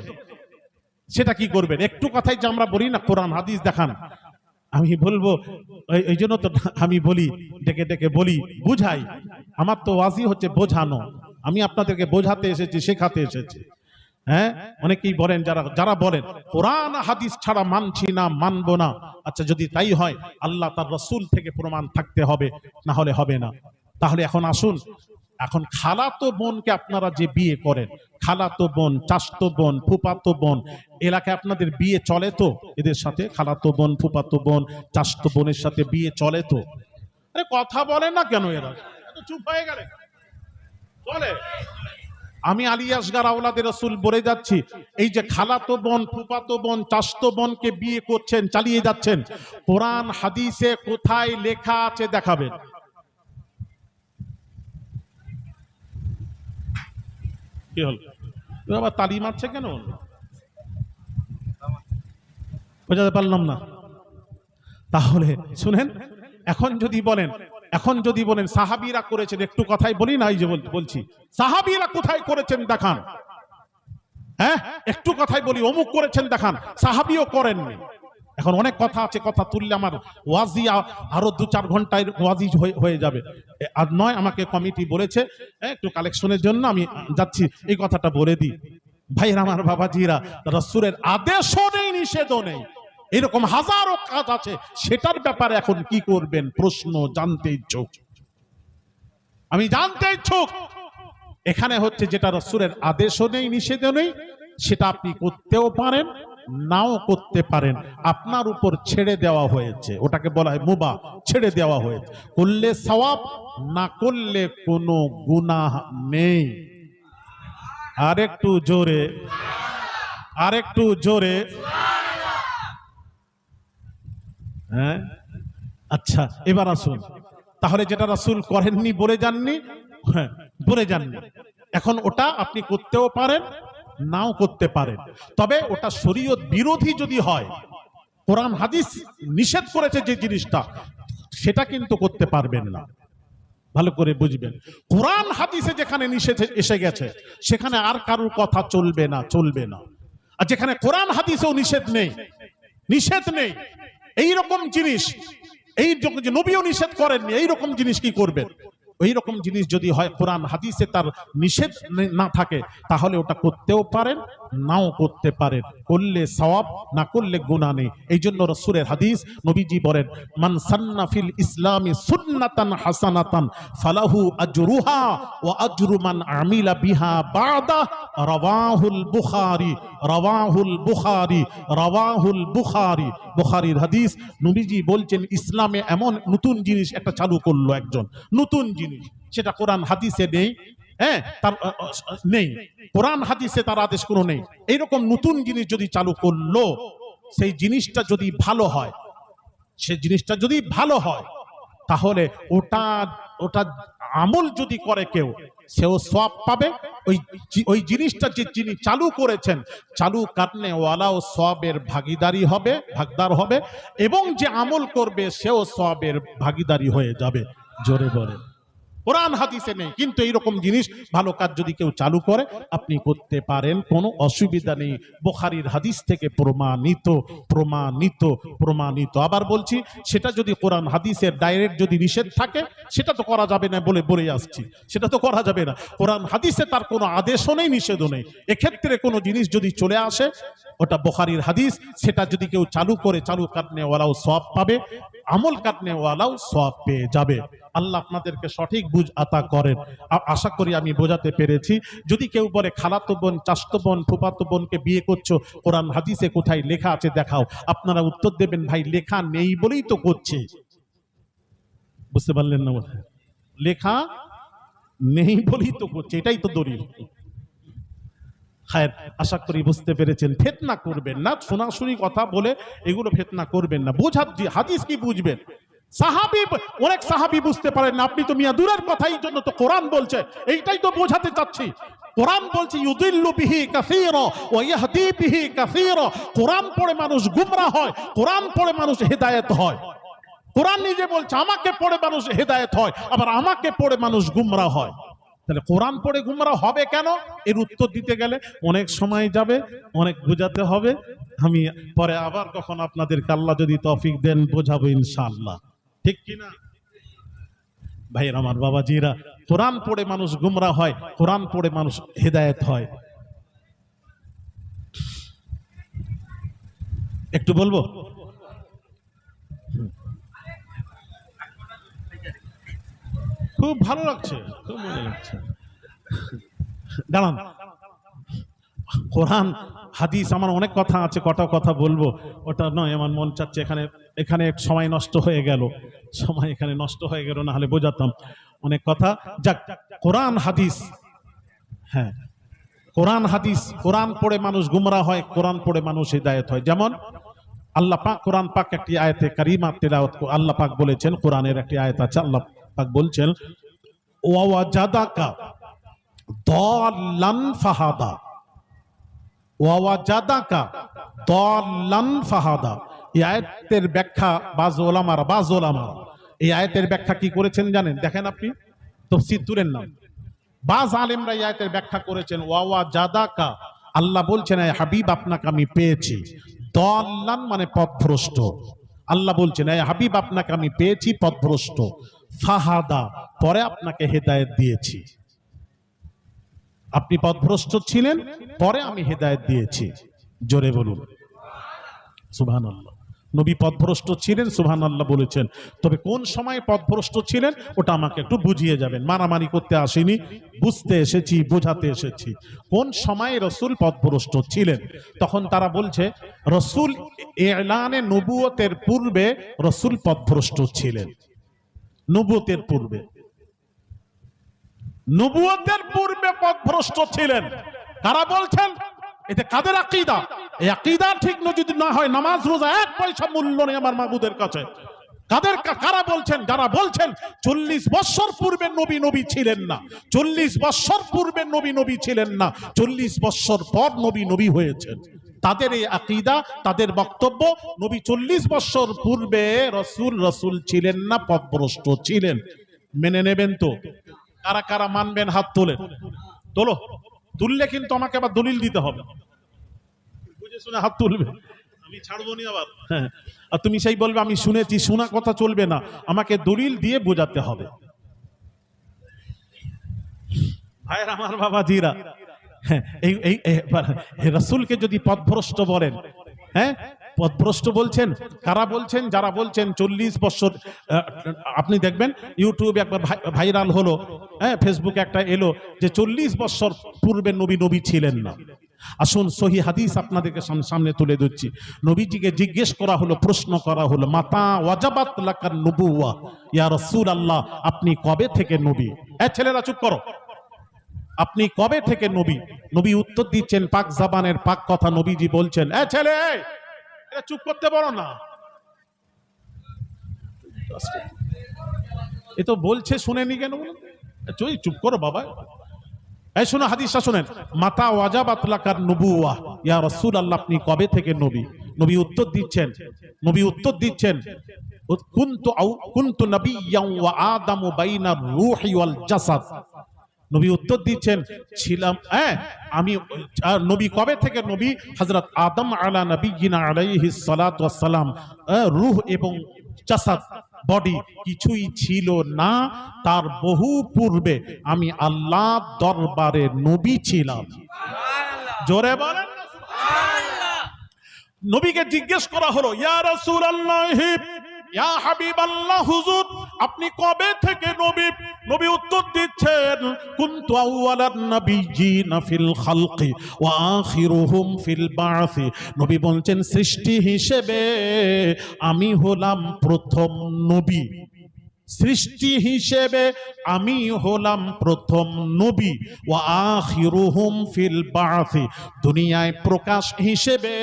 সেটা কি করবেন? একটু কথাই যে আমরা বলি না কোরআন হাদিস দেখান, আমি বলবো এই জন্য তো আমি বলি, ডেকে ডেকে বলি, বুঝাই। আমার তো ওয়াজি হচ্ছে বোঝানো, আমি আপনাদেরকে বোঝাতে এসেছি, শেখাতে এসেছি। হ্যাঁ, অনেকেই বলেন, যারা বলেন কোরআন হাদিস ছাড়া মানছি না, মানবো না। আচ্ছা, যদি তাই হয় আল্লাহ তার রসুল থেকে প্রমাণ থাকতে হবে, না হলে হবে না। তাহলে এখন আসুন, এখন খালাতো বোনকে আপনারা যে বিয়ে করেন, খালাতো বোন, চাচতো বোন, ফুফাতো বোন, এলাকায় আপনাদের বিয়ে চলে তো? এদের সাথে খালাতো বোন, ফুফাতো বোন, চাচতো বোনের সাথে বিয়ে চলে তো? আরে কথা বলেন না কেন? এরা চুপ হয়ে গেলে চলে? আমি আলী আসগার আওলাদে রসুল বলে যাচ্ছি, এই যে খালাতো বোন, ফুফাতো বোন, চাচতো বোনকে বিয়ে করছেন, চালিয়ে যাচ্ছেন, কোরআন হাদিসে কোথায় লেখা আছে দেখাবেন। কি হল? আবার তালি মারছে কেন? বোঝাতে পারলাম না। তাহলে শুনেন, এখন যদি বলেন সাহাবীরা করেছেন, একটু কথাই বলি না, এই যে বলছি সাহাবীরা কোথায় করেছেন দেখান। হ্যাঁ, একটু কথাই বলি, অমুক করেছেন দেখান, সাহাবীও করেননি। এখন অনেক কথা আছে, কথা তুললে আমার ওয়াজি আরো 2-4 ঘন্টায় ওয়াজি হয়ে যাবে। আর নয়, আমাকে কমিটি বলেছে একটু কালেকশনের জন্য আমি যাচ্ছি, এই কথাটা বলে দিই। ভাইরা আমার, বাবাজিরা, রাসূলের আদেশও নেই নিষেধও নেই, এরকম হাজারো কাজ আছে, সেটার ব্যাপারে এখন কি করবেন? প্রশ্ন জানতে ইচ্ছুক, আমি জানতে ইচ্ছুক। এখানে হচ্ছে যেটা রাসূলের আদেশও নেই নিষেধও নেই, সেটা আপনি করতেও পারেন, নাও করতে পারেন, আপনার উপর ছেড়ে দেওয়া হয়েছে, ওটাকে বলা হয় মুবাহ, ছেড়ে দেওয়া হয়েছে। করলে সওয়াব, না করলে কোনো গুনাহ নেই। আরেকটু জোরে, আরেকটু জোরে। হ্যাঁ, আচ্ছা, এবার আসুন, তাহলে যেটা রাসূল করেননি, বলে যাননি, হ্যাঁ বলে যাননি, এখন ওটা আপনি করতেও পারেন, নাও করতে পারেন। তবে ওটা শরীয়ত বিরোধী যদি হয়, কোরআন হাদিস নিষেধ করেছে যে জিনিসটা, সেটা কিন্তু করতে পারবেন না। ভালো করে বুঝবেন, কোরআন হাদিসে যেখানে নিষেধ এসে গেছে সেখানে আর কারোর কথা চলবে না, চলবে না। আর যেখানে কোরআন হাদিসেও নিষেধ নেই, এইরকম জিনিস, এই যে নবীও নিষেধ করেননি, এইরকম জিনিস কি করবেন? ওই রকম জিনিস যদি হয়, কোরআন হাদিসে তার নিষেধ না থাকে, তাহলে ওটা করতেও পারেন, নাও করতে পারেন, করলে সওয়াব, না করলে গুনাহ নেই। এই জন্য রাসূলের হাদিস, নবীজি বলেন, মান সান্না ফিল ইসলামি সুন্নাতান হাসানাতান ফালাহু আজরুহা ওয়া আজরু মান আমিলা বিহা বাদা। রাওয়াহুল বুখারী, রাওয়াহুল বুখারী, রাওয়াহুল বুখারী। বুখারীর হাদিস। নবীজি বলছেন, ইসলামে এমন নতুন জিনিস একটা চালু করলো একজন, নতুন জিনিস, সেটা কোরআন হাদিসে নেই। হ্যাঁ, তার নেই, কোরআন হাদিসে তার আদেশ কোনো নেই। এইরকম নতুন জিনিস যদি চালু করলো, সেই জিনিসটা যদি ভালো হয়, তাহলে ওটা আমল যদি করে কেউ, সেও সওয়াব পাবে। ওই জিনিসটা যে যিনি চালু করেছেন, চালু কারণে ওয়ালাও সওয়াবের ভাগীদার হবে, এবং যে আমল করবে সেও সওয়াবের ভাগীদারি হয়ে যাবে। জোরে বলে কোরআন হাদিসে নেই, কিন্তু এইরকম জিনিস ভালো কাজ যদি কেউ চালু করে আপনি করতে পারেন, কোনো অসুবিধা নেই। বুখারীর হাদিস থেকে প্রমাণিত প্রমাণিত প্রমাণিত। আবার বলছি, সেটা যদি কোরআন হাদিসের ডাইরেক্ট যদি নিষেধ থাকে সেটা তো করা যাবে না বলে বলে আসছি, সেটা তো করা যাবে না। কোরআন হাদিসে তার কোনো আদেশও নেই, নিষেধও নেই। এক্ষেত্রে কোনো জিনিস যদি চলে আসে, ওটা বুখারীর হাদিস, সেটা যদি কেউ চালু করে, চালু কাটনেওয়ালাও সওয়াব পাবে, আমল কাটনেওয়ালাও সওয়াব পেয়ে যাবে। আল্লাহ আপনাদেরকে সঠিক বুঝ আতা করেন। আশা করি আমি বোঝাতে পেরেছি। যদি কেউ বলে খালাতো বোন, চাচতো বোন, ফুফাতো বোনকে বিয়ে করছো, কোরআন হাদিসে কোথায় লেখা আছে দেখাও, আপনারা উত্তর দেবেন ভাই লেখা নেই বলেই তো করছে। বুঝতে পারলেন না? লেখা নেই বলেই তো করছে, এটাই তো দলিল। খায়ের, আশা করি বুঝতে পেরেছেন। ফিতনা করবেন না, শোনাশুনি কথা বলে এগুলো ফিতনা করবেন না। বোঝার হাদিস কি বুঝবেন? সাহাবী, অনেক সাহাবী বুঝতে পারেন না, আপনি তো মিয়া দূরের কথাই জন্য তো কোরআন বলছে, এইটাই তো বোঝাতে চাচ্ছি। কোরআন বলছে ইউদিল্লু বিহি কাসীরা ওয়া ইয়াহদি বিহি কাসীরা। কোরআন পড়ে মানুষ গুমরাহ হয়, কোরআন পড়ে মানুষ হেদায়েত হয়। কোরআন নিজে বলছে আমাকে পড়ে মানুষ হেদায়েত হয়, আবার আমাকে পড়ে মানুষ গুমরাহ হয়। তাহলে কোরআন পড়ে গুমরাহ হবে কেন? এর উত্তর দিতে গেলে অনেক সময় যাবে, অনেক বোঝাতে হবে। আমি পরে আবার কখন আপনাদেরকে আল্লাহ যদি তৌফিক দেন বোঝাবো ইনশাআল্লাহ, ঠিক কিনা ভাইয়ের আমার বাবাজিরা? কোরআন পড়ে মানুষ গুমরাহ হয়, কোরআন পড়ে মানুষ হেদায়েত হয়। একটু বলবো, খুব ভালো লাগছে, খুব মজা লাগছে। দাঁড়ান, কোরআন হাদিস আমার অনেক কথা আছে, কটা কথা বলবো, ওটা নয় আমার মন চাচ্ছে। এখানে সময় নষ্ট হয়ে গেল, সময় এখানে নষ্ট হয়ে গেল, না হলে বোঝাতাম অনেক কথা। যাক, কোরআন হাদিস, হ্যাঁ কোরআন হাদিস, কোরআন পড়ে মানুষ গুমরাহ হয়, কোরআন পড়ে মানুষ হিদায়াত হয়। যেমন আল্লাহ পাক কোরআন পাক একটি আয়াতে কারিমা তেলাওয়াত, আল্লাহ পাক বলেছেন, কোরআনের একটি আয়াত আছে, আল্লাহ পাক বলছেন ওয়া ওয়াজাদাকা দাল্লান ফাহাদা, ওয়া ওয়াজাদাকা দাল্লান ফাহাদা। এই আয়াতের ব্যাখ্যা বাজ ওলামা এই আয়াতের ব্যাখ্যা কি করেছেন জানেন? দেখেন আপনি তাফসীর তুলেন না, বাজ আলেমরা এই আয়াতের ব্যাখ্যা করেছেন ওয়া ওয়াজাদাকা, আল্লাহ বলছেন হে হাবিব আপনাকে আমি পেয়েছি। দাল্লান মানে পথভ্রষ্ট, আল্লাহ বলছেন হে হাবিব আপনাকে আমি পেয়েছি পথভ্রষ্ট। ফাহাদা, পরে আপনাকে হেদায়েত দিয়েছি। আপনি পথভ্রষ্ট ছিলেন, পরে আমি হেদায়েত দিয়েছি। জোরে বলুন সুবহানাল্লাহ। নবী পথভ্রষ্ট ছিলেন, সুবহানাল্লাহ বলেছেন। তবে কোন সময় পথভ্রষ্ট ছিলেন ওটা আমাকে একটু বুঝিয়ে যাবেন। মারামারি করতে আসিনি, বুঝতে এসেছি, বোঝাতে এসেছি। কোন সময় রাসূল পথভ্রষ্ট ছিলেন? তখন তারা বলছে রাসূল ইলানে নবুয়তের পূর্বে রাসূল পথভ্রষ্ট ছিলেন। নবুয়তের পূর্বে, নবুয়তের পূর্বে পথভ্রষ্ট ছিলেন। কারা বলছেন? এটা কাদের আকীদা? এই আকীদা ঠিক যদি না হয়, নামাজ রোজা এক পয়সা মূল্য নেই আমার মাবুদের কাছে। কারা বলছেন? যারা বলছেন 40 বছর পূর্বে নবী ছিলেন না, 40 বছর পূর্বে নবী ছিলেন না, 40 বছর পর নবী হয়েছেন। তাদের এই আকীদা, তাদের বক্তব্য নবী 40 বছর পূর্বে রাসূল ছিলেন না, পথভ্রষ্ট ছিলেন। মেনে নেবেন তো? কারা কারা মানবেন হাত তোলেন। তোলো, তুললে কিন্তু আমাকে আবার দলিল দিতে হবে, বুঝে শুনে হাত তুলবে, আমি ছাড়বো নি আবার। হ্যাঁ, আর তুমি সেই বলবে আমি শুনেছি, শোনা কথা চলবে না, আমাকে দলিল দিয়ে বোঝাতে হবে। ভাইয়ের আমার বাবাজিরা, হ্যাঁ এই রাসূলকে যদি পথভ্রষ্ট বলেন, হ্যাঁ পথভ্রষ্ট বলছেন কারা বলছেন? যারা বলছেন 40 বছর, আপনি দেখবেন ইউটিউবে একবার ভাইরাল হলো, হ্যাঁ ফেসবুকে একটা এলো যে 40 বছর পূর্বে নবী ছিলেন না। আসুন সহিহ হাদিস আপনাদেরকে সামনে তুলে দিচ্ছি। নবীজিকে জিজ্ঞেস করা হলো, প্রশ্ন করা হলো, মাতা ওয়াজাবাত লাকান নবুওয়া ইয়া রাসূলুল্লাহ, আপনি কবে থেকে নবী? ছেলেরা চুপ করো, আপনি কবে থেকে নবী? নবী উত্তর দিচ্ছেন পাক জাবানের পাক কথা, নবীজি বলছেন ছেলে এটা চুপ করতে পারো না, এ তো বলছে শুনেনি কেন? চুপ করো বাবা। এই শোনো হাদিসটা শুনেন, মাতা ওয়াজাবাত লাকান নবুওয়া ইয়া রাসূলুল্লাহ, আপনি কবে থেকে নবী? নবী উত্তর দিচ্ছেন কুনতু নাবিয়্যান ওয়া আদামু বাইনার রূহি ওয়াল জাসাদ। নবী উত্তর দিচ্ছেন ছিলাম আমি নবী কবে থেকে নবী? হযরত আদম আলা নবিয়িনা আলাইহিস সালাতু ওয়াস সালাম রূহ এবং জাসাদ বডি কিছুই ছিল না, তার বহু পূর্বে আমি আল্লাহ দরবারে নবী ছিলাম। জোরে বলেন না সুবহানাল্লাহ। নবীকে জিজ্ঞেস করা হলো, ইয়া রাসূলুল্লাহ, ইয়া হাবিবাল্লাহ, হুজুর আপনি কবে থেকে নবী? নবী উত্তর দিচ্ছেন, কুনতু আউওয়ালান নাবিয়্যিনা ফিল খালকি ওয়া আখিরুহুম ফিল বা'সি। নবী বলছেন সৃষ্টি হিসেবে আমি হলাম প্রথম নবী, সৃষ্টি হিসেবে আমি হলাম প্রথম নবী। ওয়া আখিরুহুম ফিল বা'সি, দুনিয়ায় প্রকাশ হিসেবে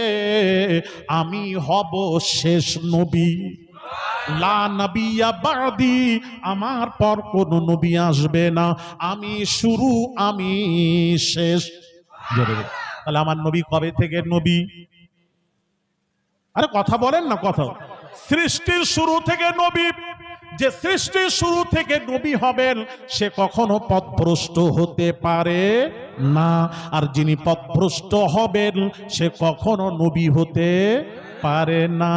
আমি হব শেষ নবী। লা নবিয়্যা বা'দি, আমার পর কোন নবী আসবে না, আমি শুরু আমি শেষ। তাহলে আমার নবী কবে থেকে নবী? আরে কথা বলেন না, কথা। সৃষ্টির শুরু থেকে নবী। যে সৃষ্টির শুরু থেকে নবী হবেন সে কখনো পথভ্রষ্ট হতে পারে না, আর যিনি পথভ্রষ্ট হবেন সে কখনো নবী হতে পারে না।